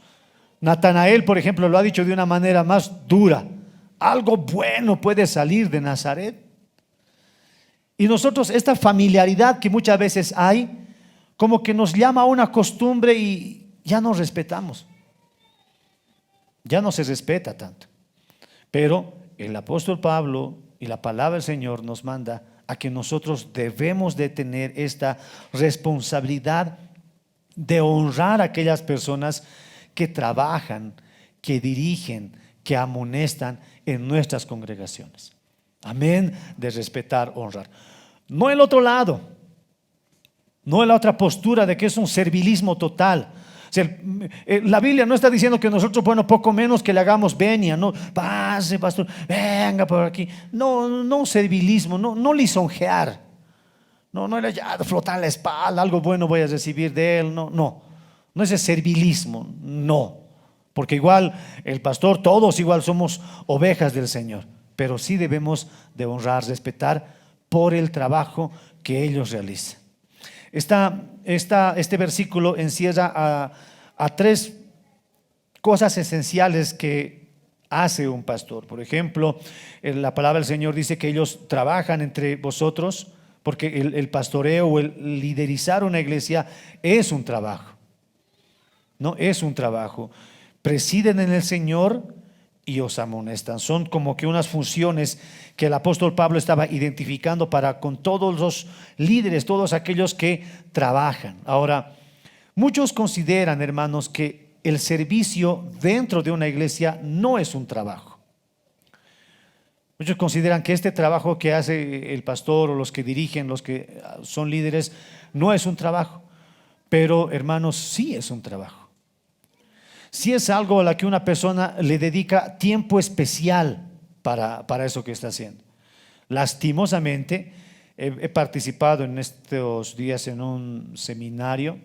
A: Natanael, por ejemplo, lo ha dicho de una manera más dura. Algo bueno puede salir de Nazaret. Y nosotros, esta familiaridad que muchas veces hay, como que nos llama a una costumbre y ya no respetamos. Ya no se respeta tanto. Pero el apóstol Pablo y la palabra del Señor nos manda a que nosotros debemos de tener esta responsabilidad de honrar a aquellas personas que trabajan, que dirigen, que amonestan en nuestras congregaciones. Amén. De respetar, honrar. No el otro lado, no la otra postura de que es un servilismo total. O sea, la Biblia no está diciendo que nosotros, bueno, poco menos que le hagamos venia, no, pase, pastor, venga por aquí. No servilismo, no lisonjear. No era ya flotar la espalda, algo bueno voy a recibir de él. No es servilismo, no. Porque igual el pastor, todos igual somos ovejas del Señor. Pero sí debemos de honrar, respetar, por el trabajo que ellos realizan. Este versículo encierra a tres cosas esenciales que hace un pastor. Por ejemplo, la palabra del Señor dice que ellos trabajan entre vosotros, porque el pastoreo o el liderizar una iglesia es un trabajo. No es un trabajo. Presiden en el Señor y os amonestan. Son como que unas funciones que el apóstol Pablo estaba identificando para con todos los líderes, todos aquellos que trabajan. Ahora, muchos consideran, hermanos, que el servicio dentro de una iglesia no es un trabajo. Muchos consideran que este trabajo que hace el pastor o los que dirigen, los que son líderes, no es un trabajo. Pero, hermanos, sí es un trabajo. Sí es algo a la que una persona le dedica tiempo especial para eso que está haciendo. Lastimosamente, he participado en estos días en un seminario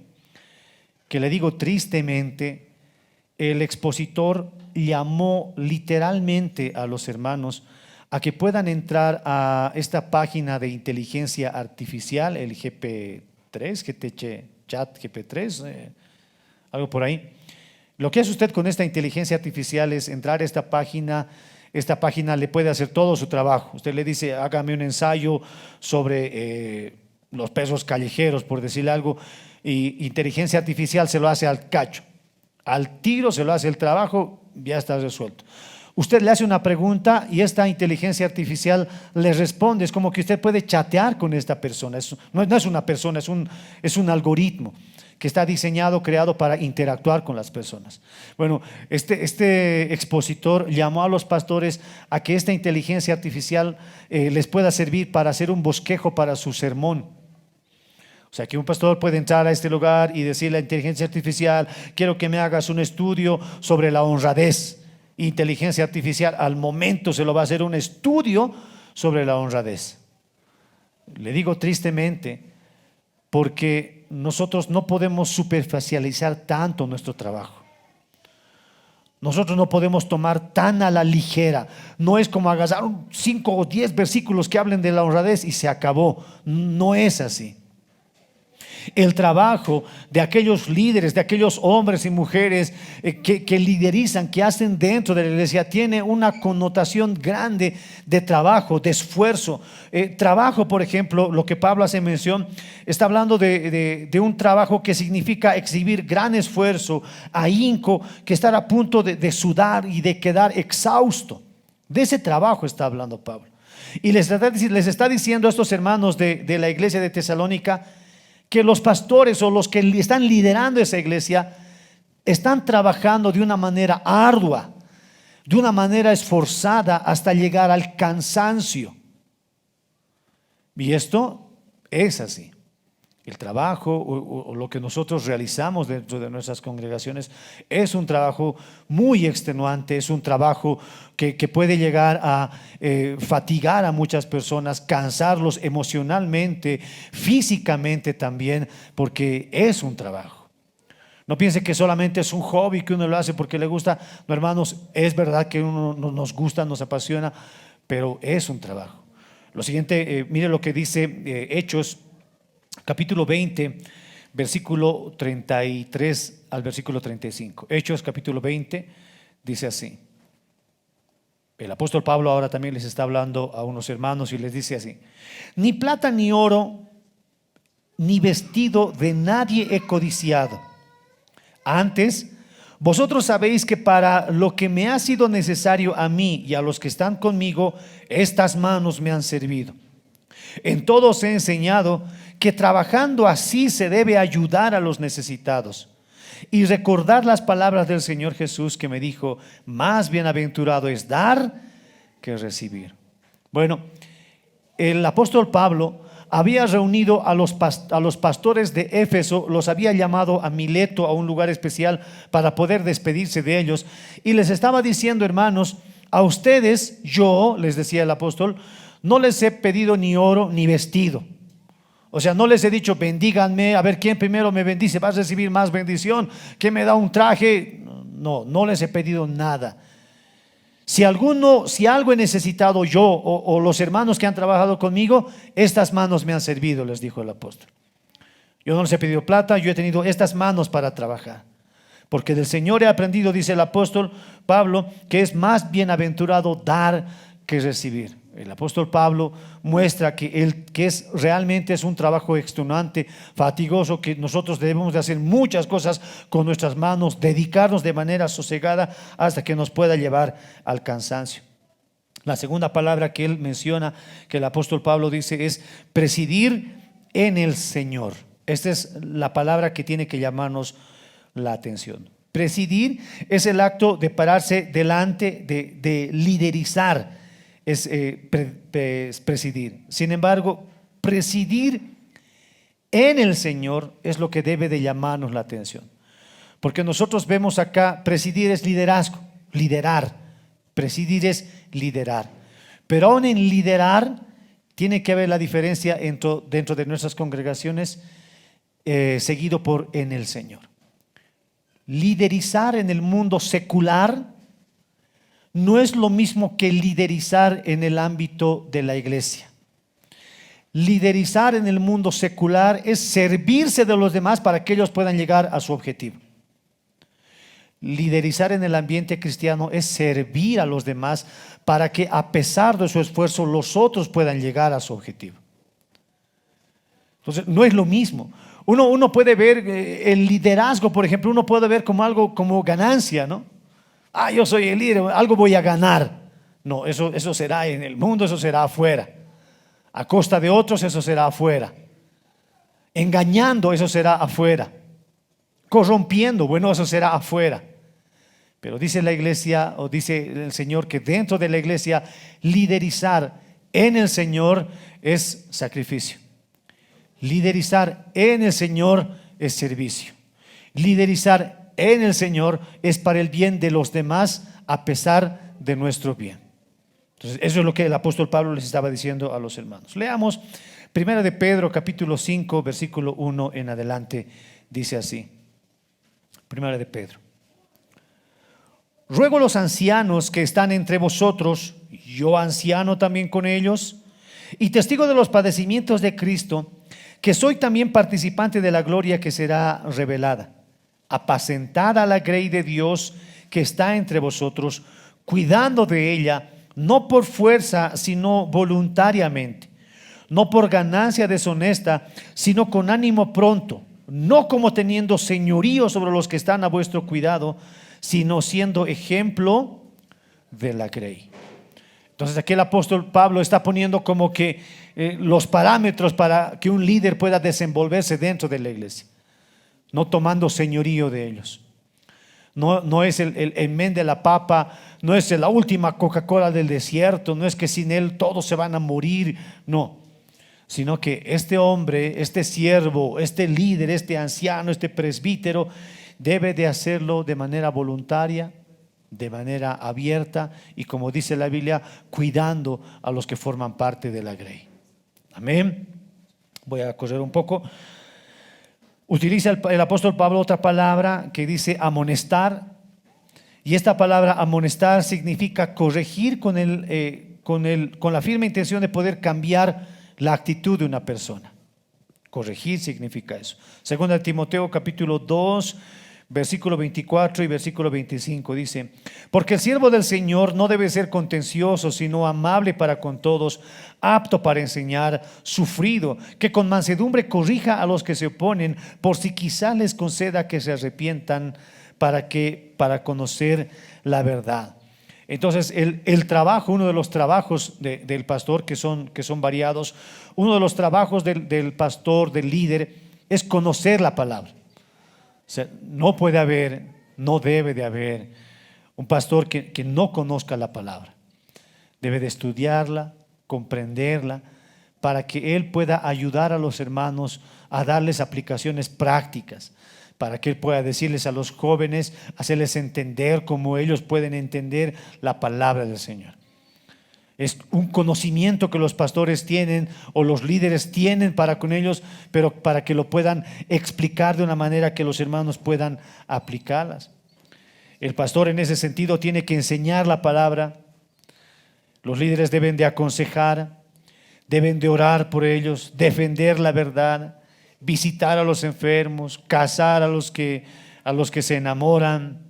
A: que, le digo tristemente, el expositor llamó literalmente a los hermanos a que puedan entrar a esta página de inteligencia artificial, el GP3, Chat GP3, algo por ahí. Lo que hace usted con esta inteligencia artificial es entrar a esta página. Esta página le puede hacer todo su trabajo. Usted le dice, hágame un ensayo sobre los perros callejeros, por decirle algo, y inteligencia artificial se lo hace al cacho. Al tiro se lo hace el trabajo, ya está resuelto. Usted le hace una pregunta y esta inteligencia artificial le responde. Es como que usted puede chatear con esta persona. No es una persona, es un algoritmo que está diseñado, creado para interactuar con las personas. Bueno, este expositor llamó a los pastores a que esta inteligencia artificial les pueda servir para hacer un bosquejo para su sermón. O sea, que un pastor puede entrar a este lugar y decirle a la inteligencia artificial, quiero que me hagas un estudio sobre la honradez. Inteligencia artificial al momento se lo va a hacer un estudio sobre la honradez. Le digo tristemente, porque nosotros no podemos superficializar tanto nuestro trabajo. Nosotros no podemos tomar tan a la ligera. No es como agarrar 5 o 10 versículos que hablen de la honradez y se acabó. No es así. El trabajo de aquellos líderes, de aquellos hombres y mujeres que liderizan, que hacen dentro de la iglesia, tiene una connotación grande de trabajo, de esfuerzo. Trabajo, por ejemplo, lo que Pablo hace mención, está hablando de un trabajo que significa exhibir gran esfuerzo, ahínco, que estar a punto de sudar y de quedar exhausto. De ese trabajo está hablando Pablo. Y les está diciendo a estos hermanos de la iglesia de Tesalónica que los pastores o los que están liderando esa iglesia están trabajando de una manera ardua, de una manera esforzada hasta llegar al cansancio. Y esto es así. El trabajo o lo que nosotros realizamos dentro de nuestras congregaciones es un trabajo muy extenuante, es un trabajo que puede llegar a fatigar a muchas personas, cansarlos emocionalmente, físicamente también, porque es un trabajo. No piense que solamente es un hobby que uno lo hace porque le gusta. No, hermanos, es verdad que uno nos gusta, nos apasiona, pero es un trabajo. Lo siguiente, mire lo que dice Hechos capítulo 20, versículo 33 al versículo 35. Hechos capítulo 20 dice así. El apóstol Pablo ahora también les está hablando a unos hermanos y les dice así: ni plata ni oro ni vestido de nadie he codiciado. Antes, vosotros sabéis que para lo que me ha sido necesario a mí y a los que están conmigo, estas manos me han servido. En todo os he enseñado que trabajando así se debe ayudar a los necesitados y recordar las palabras del Señor Jesús, que me dijo: más bienaventurado es dar que recibir. Bueno, el apóstol Pablo había reunido a los pastores de Éfeso, los había llamado a Mileto, a un lugar especial para poder despedirse de ellos, y les estaba diciendo: hermanos, a ustedes yo, les decía el apóstol, no les he pedido ni oro ni vestido. O sea, no les he dicho bendíganme, a ver quién primero me bendice, vas a recibir más bendición, ¿quién me da un traje? No les he pedido nada, Si algo he necesitado yo o los hermanos que han trabajado conmigo, estas manos me han servido, les dijo el apóstol. Yo no les he pedido plata, yo he tenido estas manos para trabajar. Porque del Señor he aprendido, dice el apóstol Pablo, que es más bienaventurado dar que recibir. El apóstol Pablo muestra que realmente es un trabajo extenuante, fatigoso, que nosotros debemos de hacer muchas cosas con nuestras manos, dedicarnos de manera sosegada hasta que nos pueda llevar al cansancio. La segunda palabra que él menciona, que el apóstol Pablo dice, es presidir en el Señor. Esta es la palabra que tiene que llamarnos la atención. Presidir es el acto de pararse delante, de liderizar, es presidir. Sin embargo, presidir en el Señor es lo que debe de llamarnos la atención. Porque nosotros vemos acá, presidir es liderazgo, liderar. Presidir es liderar. Pero aún en liderar, tiene que haber la diferencia dentro de nuestras congregaciones, seguido por en el Señor. Liderizar en el mundo secular no es lo mismo que liderizar en el ámbito de la iglesia. Liderizar en el mundo secular es servirse de los demás para que ellos puedan llegar a su objetivo. Liderizar en el ambiente cristiano es servir a los demás para que a pesar de su esfuerzo los otros puedan llegar a su objetivo. Entonces no es lo mismo. Uno puede ver el liderazgo, por ejemplo, uno puede ver como algo como ganancia, ¿no? Yo soy el líder, algo voy a ganar. No, eso será en el mundo, eso será afuera. A costa de otros, eso será afuera. Engañando, eso será afuera. Corrompiendo, bueno, eso será afuera. Pero dice la iglesia, o dice el Señor, que dentro de la iglesia liderizar en el Señor es sacrificio. Liderizar en el Señor es servicio. Liderizar en el Señor es para el bien de los demás a pesar de nuestro bien. Entonces, eso es lo que el apóstol Pablo les estaba diciendo a los hermanos. Leamos 1 de Pedro capítulo 5 versículo 1 en adelante. Dice así, 1 de Pedro: ruego a los ancianos que están entre vosotros, yo anciano también con ellos, y testigo de los padecimientos de Cristo, que soy también participante de la gloria que será revelada. Apacentad a la grey de Dios que está entre vosotros, cuidando de ella, no por fuerza, sino voluntariamente, no por ganancia deshonesta, sino con ánimo pronto, no como teniendo señorío sobre los que están a vuestro cuidado, sino siendo ejemplo de la grey. Entonces aquí el apóstol Pablo está poniendo como que los parámetros para que un líder pueda desenvolverse dentro de la iglesia, no tomando señorío de ellos. No es el men de la papa, no es la última Coca-Cola del desierto, no es que sin él todos se van a morir, no. Sino que este hombre, este siervo, este líder, este anciano, este presbítero debe de hacerlo de manera voluntaria, de manera abierta y, como dice la Biblia, cuidando a los que forman parte de la grey. Amén. Voy a correr un poco. Utiliza el apóstol Pablo otra palabra que dice amonestar, y esta palabra amonestar significa corregir con la firme intención de poder cambiar la actitud de una persona. Corregir significa eso. Segunda de Timoteo capítulo 2 versículo 24 y versículo 25 dice: porque el siervo del Señor no debe ser contencioso, sino amable para con todos, apto para enseñar, sufrido, que con mansedumbre corrija a los que se oponen, por si quizá les conceda que se arrepientan para conocer la verdad. Entonces el trabajo, uno de los trabajos del pastor, que son variados, uno de los trabajos del pastor, del líder, es conocer la palabra. O sea, no puede haber, no debe de haber un pastor que no conozca la palabra. Debe de estudiarla, comprenderla, para que él pueda ayudar a los hermanos a darles aplicaciones prácticas, para que él pueda decirles a los jóvenes, hacerles entender cómo ellos pueden entender la palabra del Señor. Es un conocimiento que los pastores tienen o los líderes tienen para con ellos, pero para que lo puedan explicar de una manera que los hermanos puedan aplicarlas. El pastor en ese sentido tiene que enseñar la palabra. Los líderes deben de aconsejar, deben de orar por ellos, defender la verdad, visitar a los enfermos, casar a los que se enamoran,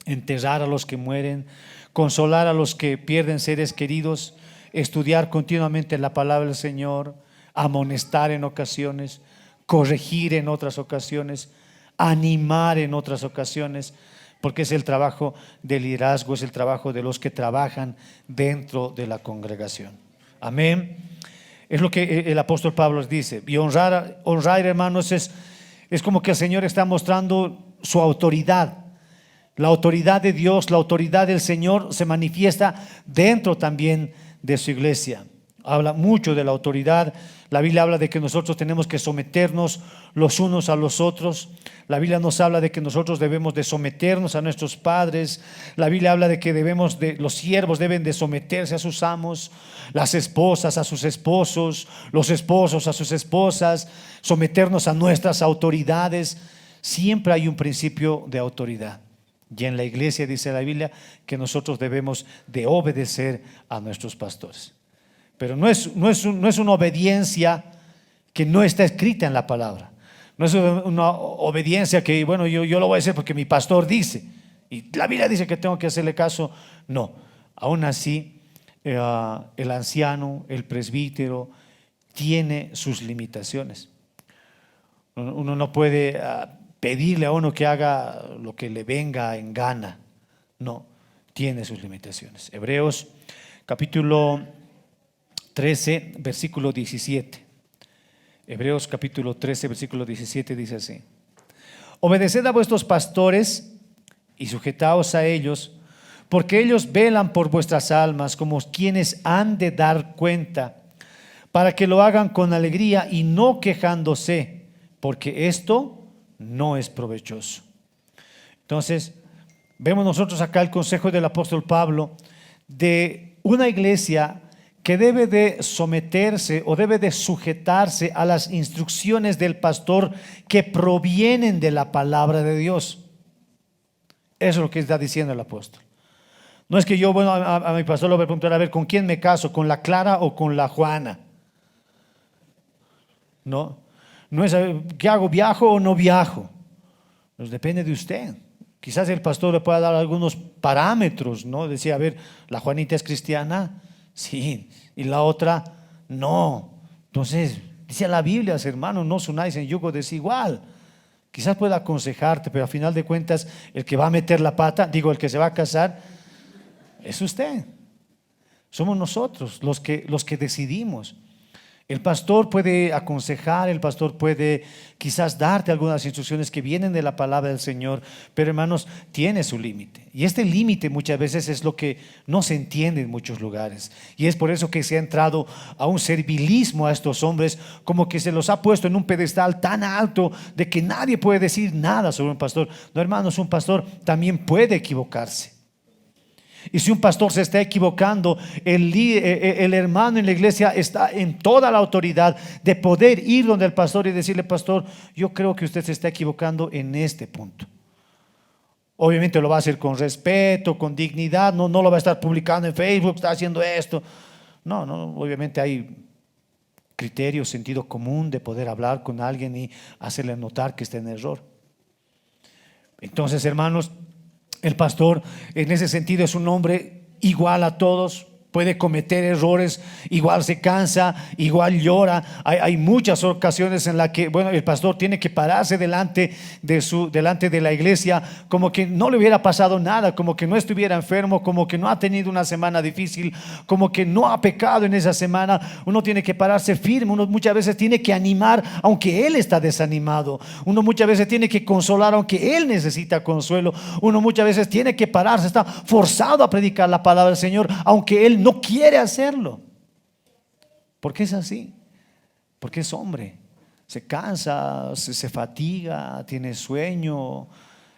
A: enterrar a los que mueren, consolar a los que pierden seres queridos, estudiar continuamente la palabra del Señor, amonestar en ocasiones, corregir en otras ocasiones, animar en otras ocasiones, porque es el trabajo del liderazgo, es el trabajo de los que trabajan dentro de la congregación. Amén. Es lo que el apóstol Pablo dice. Y honrar, hermanos, es como que el Señor está mostrando su autoridad. La autoridad de Dios, la autoridad del Señor se manifiesta dentro también de su iglesia. Habla mucho de la autoridad. La Biblia habla de que nosotros tenemos que someternos los unos a los otros. La Biblia nos habla de que nosotros debemos de someternos a nuestros padres. La Biblia habla de que los siervos deben de someterse a sus amos, las esposas a sus esposos, los esposos a sus esposas, someternos a nuestras autoridades. Siempre hay un principio de autoridad. Y en la iglesia dice la Biblia que nosotros debemos de obedecer a nuestros pastores. Pero no es una obediencia que no está escrita en la palabra. No es una obediencia que, bueno, yo lo voy a hacer porque mi pastor dice. Y la Biblia dice que tengo que hacerle caso. No, aún así, el anciano, el presbítero, tiene sus limitaciones. Uno no puede pedirle a uno que haga lo que le venga en gana. No, tiene sus limitaciones. Hebreos capítulo 13, versículo 17. Hebreos capítulo 13, versículo 17 dice así: obedeced a vuestros pastores y sujetaos a ellos, porque ellos velan por vuestras almas como quienes han de dar cuenta, para que lo hagan con alegría y no quejándose, porque esto no es provechoso. Entonces, vemos nosotros acá el consejo del apóstol Pablo de una iglesia que debe de someterse o debe de sujetarse a las instrucciones del pastor que provienen de la palabra de Dios. Eso es lo que está diciendo el apóstol. No es que yo, bueno, a mi pastor le voy a preguntar, a ver, ¿con quién me caso? ¿Con la Clara o con la Juana? No es, ¿qué hago? ¿Viajo o no viajo? Pues depende de usted. Quizás el pastor le pueda dar algunos parámetros, ¿no? Decía, a ver, ¿la Juanita es cristiana? Sí. Y la otra, no. Entonces, dice la Biblia, hermano, no os unáis en yugo desigual. Quizás pueda aconsejarte, pero a final de cuentas, el que va a meter la pata, el que se va a casar, es usted. Somos nosotros los que decidimos. El pastor puede aconsejar, el pastor puede quizás darte algunas instrucciones que vienen de la palabra del Señor, pero hermanos, tiene su límite. Y este límite muchas veces es lo que no se entiende en muchos lugares. Y es por eso que se ha entrado a un servilismo a estos hombres, como que se los ha puesto en un pedestal tan alto de que nadie puede decir nada sobre un pastor. No, hermanos, un pastor también puede equivocarse. Y si un pastor se está equivocando, el hermano en la iglesia está en toda la autoridad de poder ir donde el pastor y decirle: pastor, yo creo que usted se está equivocando en este punto. Obviamente lo va a hacer con respeto, con dignidad, no lo va a estar publicando en Facebook, está haciendo esto. No, obviamente hay criterio, sentido común de poder hablar con alguien y hacerle notar que está en error. Entonces, hermanos, el pastor en ese sentido es un hombre igual a todos. Puede cometer errores, igual se cansa, igual llora. Hay muchas ocasiones en las que, bueno, el pastor tiene que pararse delante de la iglesia como que no le hubiera pasado nada, como que no estuviera enfermo, como que no ha tenido una semana difícil, como que no ha pecado en esa semana. Uno tiene que pararse firme, uno muchas veces tiene que animar aunque él está desanimado, uno muchas veces tiene que consolar aunque él necesita consuelo, uno muchas veces tiene que pararse, está forzado a predicar la palabra del Señor aunque él no quiere hacerlo. ¿Por qué es así? Porque es hombre, se cansa, se fatiga, tiene sueño,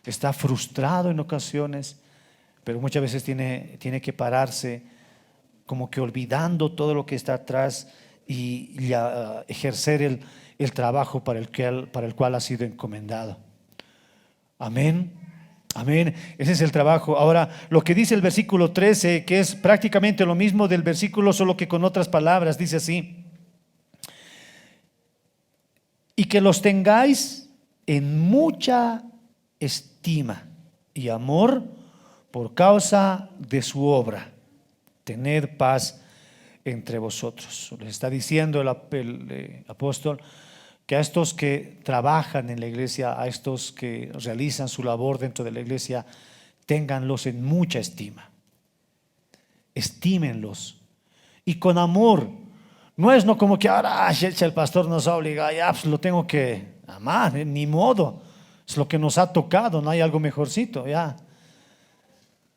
A: está frustrado en ocasiones, pero muchas veces tiene que pararse como que olvidando todo lo que está atrás y ejercer el trabajo para el cual ha sido encomendado. Amén. Amén. Ese es el trabajo. Ahora, lo que dice el versículo 13, que es prácticamente lo mismo del versículo, solo que con otras palabras, dice así: y que los tengáis en mucha estima y amor por causa de su obra. Tened paz entre vosotros. Les está diciendo el apóstol que a estos que trabajan en la iglesia, a estos que realizan su labor dentro de la iglesia, ténganlos en mucha estima. Estímenlos y con amor. No es no como que ahora el pastor nos ha obligado, ya pues lo tengo que amar, ni modo. Es lo que nos ha tocado, no hay algo mejorcito, ya.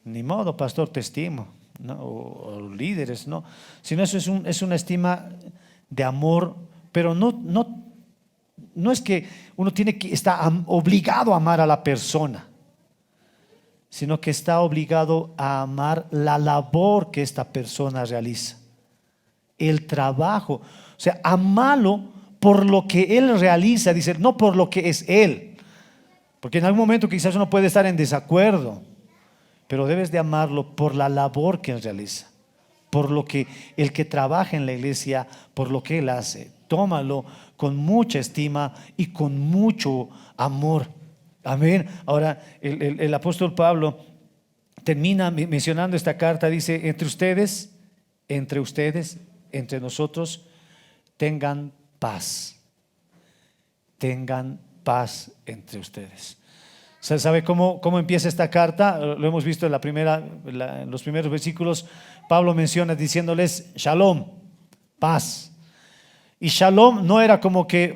A: Ni modo, pastor, te estimo, ¿no? O líderes, ¿no? Sino eso es una estima de amor, pero no es que uno está obligado a amar a la persona, sino que está obligado a amar la labor que esta persona realiza, el trabajo. O sea, amalo por lo que él realiza, dice, no por lo que es él. Porque en algún momento quizás uno puede estar en desacuerdo, pero debes de amarlo por la labor que él realiza, por lo que el que trabaja en la iglesia, por lo que él hace. Tómalo con mucha estima y con mucho amor. Amén. Ahora, el apóstol Pablo termina mencionando esta carta, dice: entre nosotros, tengan paz. Tengan paz entre ustedes. ¿Sabe cómo empieza esta carta? Lo hemos visto en los primeros versículos. Pablo menciona diciéndoles shalom, paz. Y shalom no era como que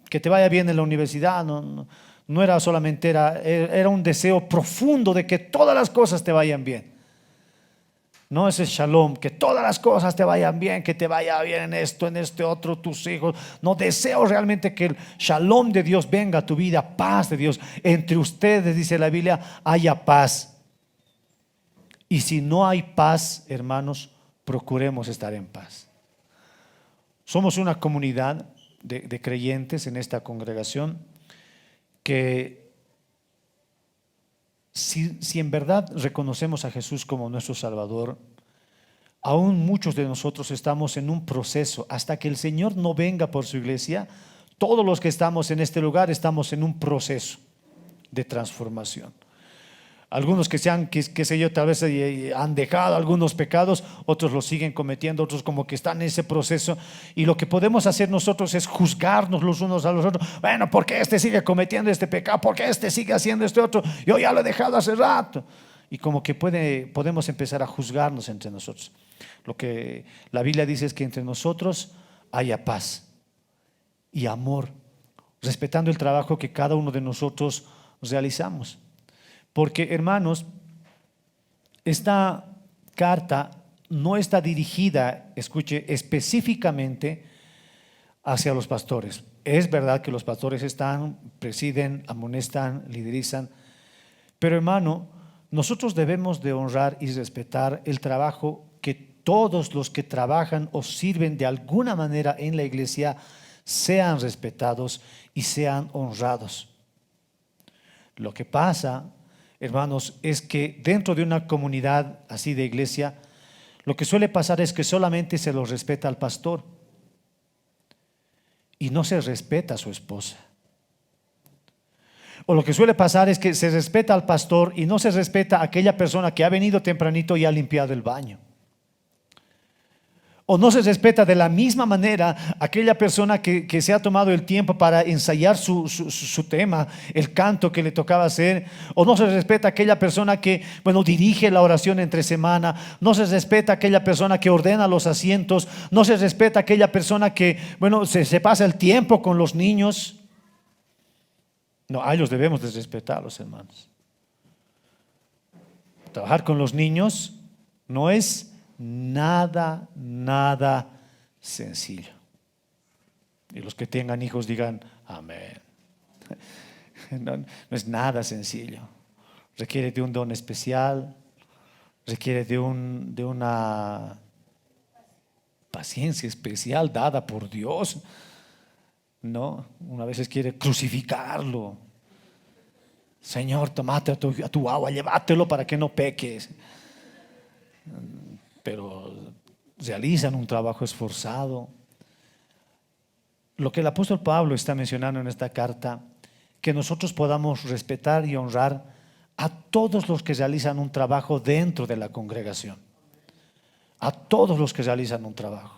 A: te vaya bien en la universidad, no era solamente, era un deseo profundo de que todas las cosas te vayan bien. No, ese es shalom, que todas las cosas te vayan bien, que te vaya bien en esto, en este otro, tus hijos. No, deseo realmente que el shalom de Dios venga a tu vida, paz de Dios. Entre ustedes, dice la Biblia, haya paz. Y si no hay paz, hermanos, procuremos estar en paz. Somos una comunidad de creyentes en esta congregación que si en verdad reconocemos a Jesús como nuestro Salvador, aún muchos de nosotros estamos en un proceso. Hasta que el Señor no venga por su iglesia, todos los que estamos en este lugar estamos en un proceso de transformación. Algunos que qué sé yo, tal vez han dejado algunos pecados, otros los siguen cometiendo, otros como que están en ese proceso. Y lo que podemos hacer nosotros es juzgarnos los unos a los otros. Bueno, ¿por qué este sigue cometiendo este pecado? ¿Por qué este sigue haciendo este otro? Yo ya lo he dejado hace rato. Y como que podemos empezar a juzgarnos entre nosotros. Lo que la Biblia dice es que entre nosotros haya paz y amor, respetando el trabajo que cada uno de nosotros realizamos. Porque, hermanos, esta carta no está dirigida, escuche, específicamente hacia los pastores. Es verdad que los pastores presiden, amonestan, liderizan, pero hermano, nosotros debemos de honrar y respetar el trabajo que todos los que trabajan o sirven de alguna manera en la iglesia sean respetados y sean honrados. Lo que pasa, hermanos, es que dentro de una comunidad así de iglesia, lo que suele pasar es que solamente se lo respeta al pastor y no se respeta a su esposa. O lo que suele pasar es que se respeta al pastor y no se respeta a aquella persona que ha venido tempranito y ha limpiado el baño. O no se respeta de la misma manera aquella persona que se ha tomado el tiempo para ensayar su tema, el canto que le tocaba hacer. O no se respeta aquella persona que, dirige la oración entre semana. No se respeta aquella persona que ordena los asientos. No se respeta aquella persona que, se pasa el tiempo con los niños. No, a ellos debemos de respetarlos, hermanos. Trabajar con los niños no es nada sencillo. Y los que tengan hijos digan amén. No es nada sencillo. Requiere de un don especial, requiere de una paciencia especial dada por Dios. No, una vez quiere crucificarlo. Señor, tomate a tu agua, llévatelo para que no peques. Pero realizan un trabajo esforzado. Lo que el apóstol Pablo está mencionando en esta carta, que nosotros podamos respetar y honrar a todos los que realizan un trabajo dentro de la congregación, a todos los que realizan un trabajo,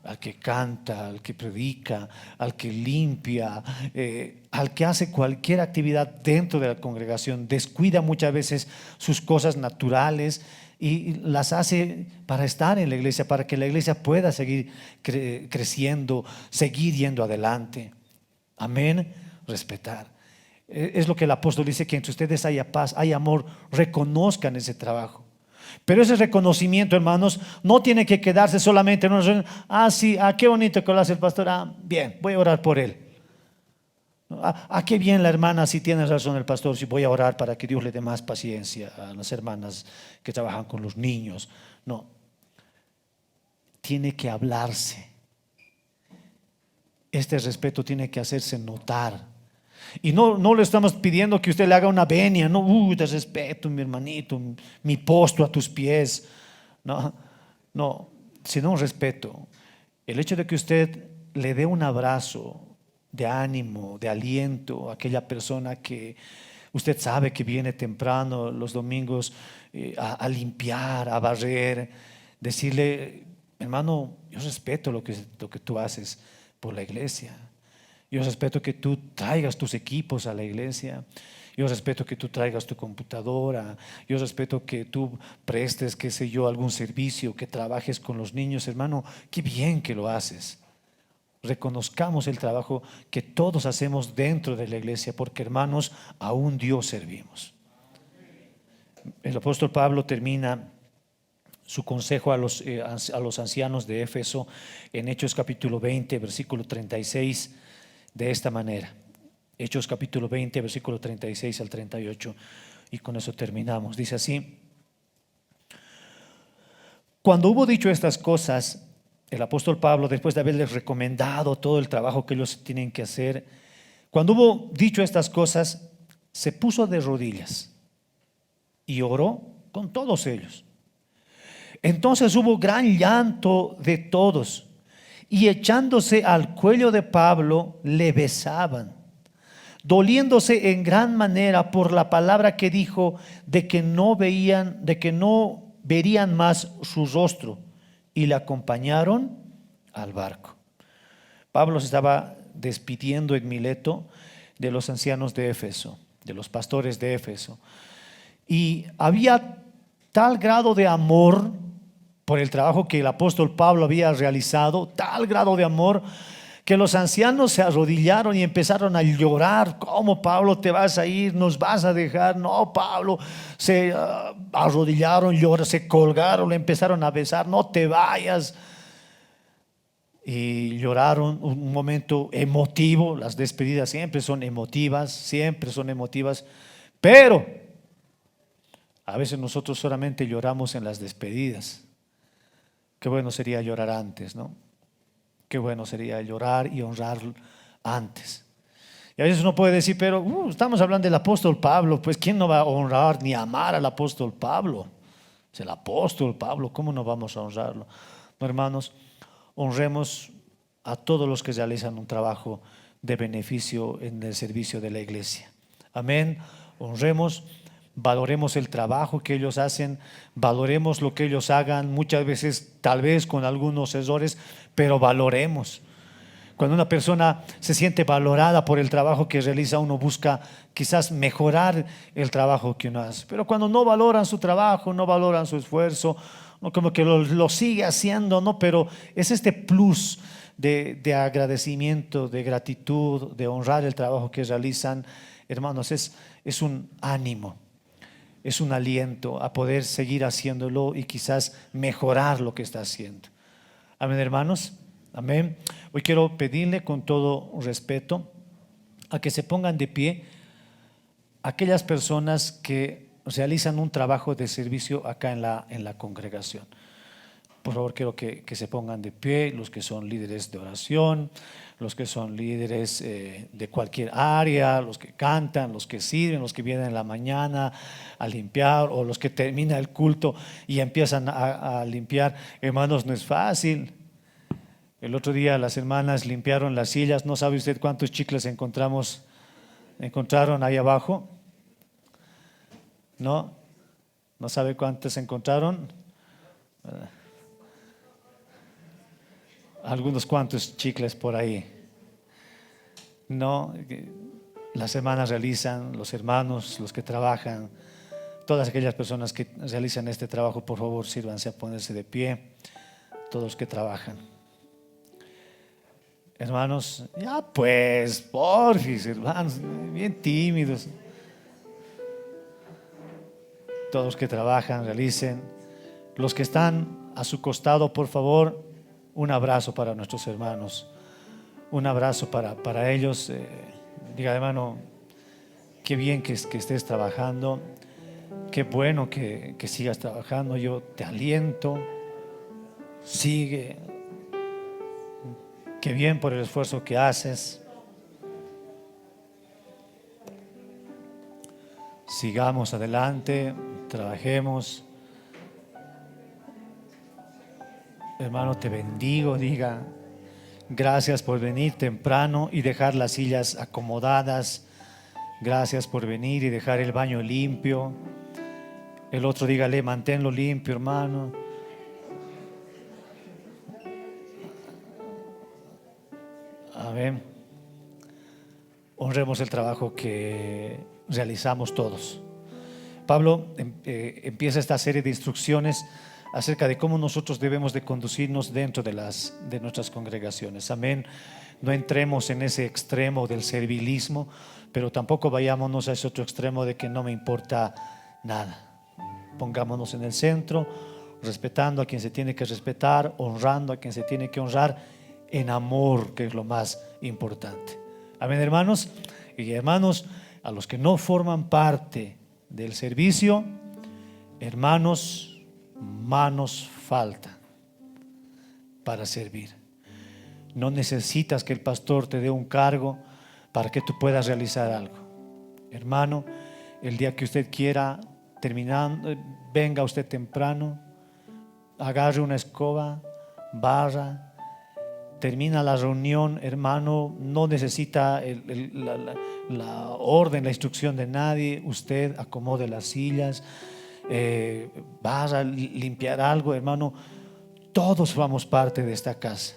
A: al que canta, al que predica, al que limpia, al que hace cualquier actividad dentro de la congregación. Descuida muchas veces sus cosas naturales y las hace para estar en la iglesia, para que la iglesia pueda seguir creciendo, seguir yendo adelante. Amén. Respetar. Es lo que el apóstol dice, que entre ustedes haya paz, haya amor, reconozcan ese trabajo. Pero ese reconocimiento, hermanos, no tiene que quedarse solamente en una reunión. Sí, qué bonito que lo hace el pastor. Bien, voy a orar por él. Qué bien la hermana, si tiene razón el pastor, si voy a orar para que Dios le dé más paciencia a las hermanas que trabajan con los niños. No, tiene que hablarse. Este respeto tiene que hacerse notar. Y no le estamos pidiendo que usted le haga una venia, no, te respeto, mi hermanito, mi postro a tus pies. No, sino un respeto. El hecho de que usted le dé un abrazo de ánimo, de aliento a aquella persona que usted sabe que viene temprano los domingos a limpiar, a barrer, decirle, hermano, yo respeto lo que tú haces por la iglesia. Yo respeto que tú traigas tus equipos a la iglesia. Yo respeto que tú traigas tu computadora. Yo respeto que tú prestes, qué sé yo, algún servicio, que trabajes con los niños. Hermano, qué bien que lo haces. Reconozcamos el trabajo que todos hacemos dentro de la iglesia, porque, hermanos, a un Dios servimos. El apóstol Pablo termina su consejo a los ancianos de Éfeso en Hechos capítulo 20, versículo 36. De esta manera, Hechos capítulo 20, versículo 36 al 38, y con eso terminamos. Dice así: cuando hubo dicho estas cosas, el apóstol Pablo, después de haberles recomendado todo el trabajo que ellos tienen que hacer, cuando hubo dicho estas cosas, se puso de rodillas y oró con todos ellos. Entonces hubo gran llanto de todos, y echándose al cuello de Pablo le besaban, doliéndose en gran manera por la palabra que dijo, de que no verían más su rostro, y le acompañaron al barco. Pablo se estaba despidiendo en Mileto de los ancianos de Éfeso, de los pastores de Éfeso, y había tal grado de amor por el trabajo que el apóstol Pablo había realizado, tal grado de amor, que los ancianos se arrodillaron y empezaron a llorar. ¿Cómo, Pablo, te vas a ir? ¿Nos vas a dejar? No, Pablo. Se arrodillaron, lloraron, se colgaron, le empezaron a besar. No te vayas. Y lloraron, un momento emotivo. Las despedidas siempre son emotivas, pero a veces nosotros solamente lloramos en las despedidas. Qué bueno sería llorar antes, ¿no? Qué bueno sería llorar y honrar antes. Y a veces uno puede decir, pero estamos hablando del apóstol Pablo, pues ¿quién no va a honrar ni amar al apóstol Pablo? Es el apóstol Pablo, ¿cómo no vamos a honrarlo? No, hermanos, honremos a todos los que realizan un trabajo de beneficio en el servicio de la iglesia. Amén. Honremos. Valoremos el trabajo que ellos hacen, valoremos lo que ellos hagan, muchas veces tal vez con algunos errores, pero valoremos. Cuando una persona se siente valorada por el trabajo que realiza, uno busca quizás mejorar el trabajo que uno hace. Pero cuando no valoran su trabajo, no valoran su esfuerzo, uno como que lo sigue haciendo, ¿no? Pero es este plus de agradecimiento, de gratitud, de honrar el trabajo que realizan, hermanos, es un ánimo. Es un aliento a poder seguir haciéndolo y quizás mejorar lo que está haciendo. Amén, hermanos. Amén. Hoy quiero pedirle con todo respeto a que se pongan de pie aquellas personas que realizan un trabajo de servicio acá en la congregación. Por favor, quiero que se pongan de pie los que son líderes de oración, los que son líderes de cualquier área, los que cantan, los que sirven, los que vienen en la mañana a limpiar, o los que termina el culto y empiezan a limpiar. Hermanos, no es fácil. El otro día las hermanas limpiaron las sillas. ¿No sabe usted cuántos chicles encontraron ahí abajo? ¿No? ¿No sabe cuántos encontraron? Algunos cuantos chicles por ahí. No, las hermanas realizan, los hermanos, los que trabajan, todas aquellas personas que realizan este trabajo, por favor, sírvanse a ponerse de pie, todos los que trabajan. Hermanos, ya pues, porfis, hermanos, bien tímidos. Todos los que trabajan, realicen. Los que están a su costado, por favor, un abrazo para nuestros hermanos. Un abrazo para ellos. Diga, hermano, qué bien que estés trabajando. Qué bueno que sigas trabajando. Yo te aliento. Sigue. Qué bien por el esfuerzo que haces. Sigamos adelante, trabajemos. Hermano, te bendigo, diga. Gracias por venir temprano y dejar las sillas acomodadas. Gracias por venir y dejar el baño limpio. El otro dígale, manténlo limpio, hermano. Amén. Honremos el trabajo que realizamos todos. Pablo empieza esta serie de instrucciones acerca de cómo nosotros debemos de conducirnos dentro de nuestras congregaciones. Amén. No entremos en ese extremo del servilismo, pero tampoco vayámonos a ese otro extremo de que no me importa nada. Pongámonos en el centro, respetando a quien se tiene que respetar, honrando a quien se tiene que honrar, en amor, que es lo más importante. Amén, hermanos. Y hermanos, a los que no forman parte del servicio, hermanos, manos faltan para servir. No necesitas que el pastor te dé un cargo para que tú puedas realizar algo. Hermano, el día que usted quiera, terminando, venga usted temprano, agarre una escoba, barra, termina la reunión, hermano, no necesita la orden, la instrucción de nadie. Usted acomode las sillas, vas a limpiar algo, hermano. Todos formamos parte de esta casa.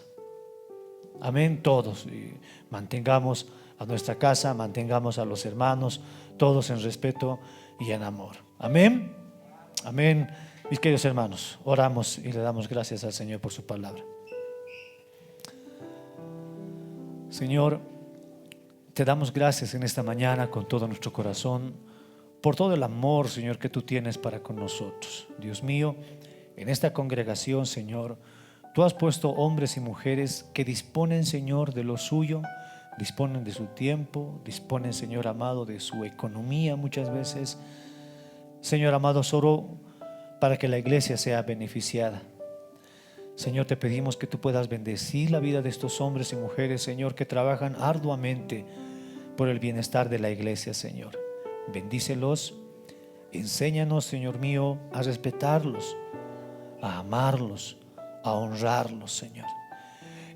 A: Amén, todos. Y mantengamos a nuestra casa, mantengamos a los hermanos, todos en respeto y en amor. Amén, amén. Mis queridos hermanos, oramos y le damos gracias al Señor por su palabra. Señor, te damos gracias en esta mañana con todo nuestro corazón por todo el amor, Señor, que tú tienes para con nosotros. Dios mío, en esta congregación, Señor, tú has puesto hombres y mujeres que disponen, Señor, de lo suyo, disponen de su tiempo, disponen, Señor amado, de su economía muchas veces, Señor amado, solo para que la iglesia sea beneficiada. Señor, te pedimos que tú puedas bendecir la vida de estos hombres y mujeres, Señor, que trabajan arduamente por el bienestar de la iglesia, Señor. Bendícelos, enséñanos, Señor mío, a respetarlos, a amarlos, a honrarlos, Señor.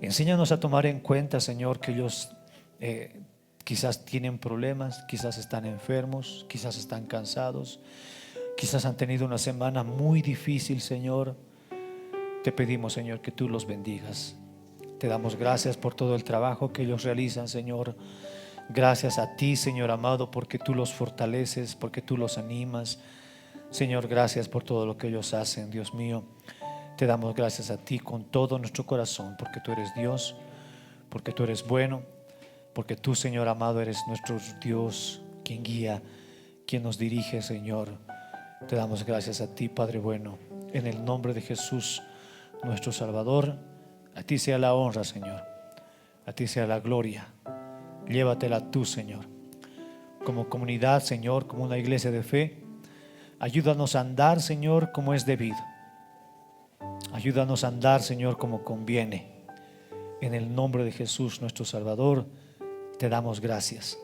A: Enséñanos a tomar en cuenta, Señor, que ellos quizás tienen problemas, quizás están enfermos, quizás están cansados, quizás han tenido una semana muy difícil, Señor. Te pedimos, Señor, que tú los bendigas. Te damos gracias por todo el trabajo que ellos realizan, Señor. Gracias a ti, Señor amado, porque tú los fortaleces, porque tú los animas. Señor, gracias por todo lo que ellos hacen, Dios mío. Te damos gracias a ti con todo nuestro corazón, porque tú eres Dios, porque tú eres bueno, porque tú, Señor amado, eres nuestro Dios, quien guía, quien nos dirige, Señor. Te damos gracias a ti, Padre bueno, en el nombre de Jesús, nuestro Salvador. A ti sea la honra, Señor, a ti sea la gloria. Llévatela tú, Señor. Como comunidad, Señor, como una iglesia de fe, ayúdanos a andar, Señor, como es debido. Ayúdanos a andar, Señor, como conviene. En el nombre de Jesús, nuestro Salvador, te damos gracias.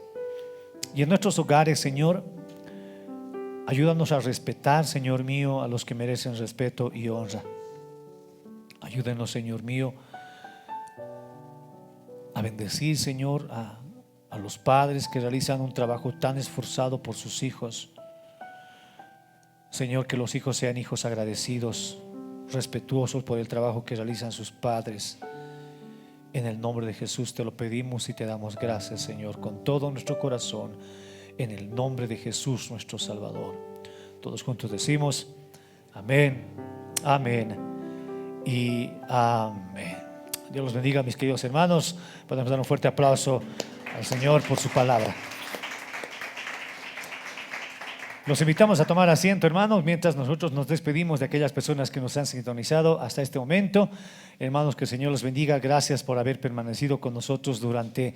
A: Y en nuestros hogares, Señor, ayúdanos a respetar, Señor mío, a los que merecen respeto y honra. Ayúdanos, Señor mío, a bendecir, Señor, a los padres que realizan un trabajo tan esforzado por sus hijos. Señor, que los hijos sean hijos agradecidos, respetuosos por el trabajo que realizan sus padres. En el nombre de Jesús te lo pedimos y te damos gracias, Señor, con todo nuestro corazón, en el nombre de Jesús, nuestro Salvador. Todos juntos decimos amén, amén y amén. Dios los bendiga, mis queridos hermanos. Podemos dar un fuerte aplauso al Señor por su palabra. Los invitamos a tomar asiento, hermanos, mientras nosotros nos despedimos de aquellas personas que nos han sintonizado hasta este momento. Hermanos, que el Señor los bendiga. Gracias por haber permanecido con nosotros durante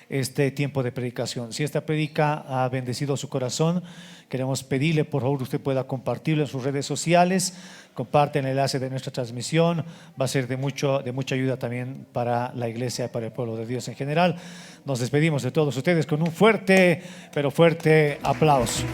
A: este tiempo de predicación. Si esta predica ha bendecido su corazón, queremos pedirle, por favor, usted pueda compartirlo en sus redes sociales. Comparten el enlace de nuestra transmisión. Va a ser de mucha ayuda también para la iglesia, para el pueblo de Dios en general. Nos despedimos de todos ustedes con un fuerte, pero fuerte aplauso.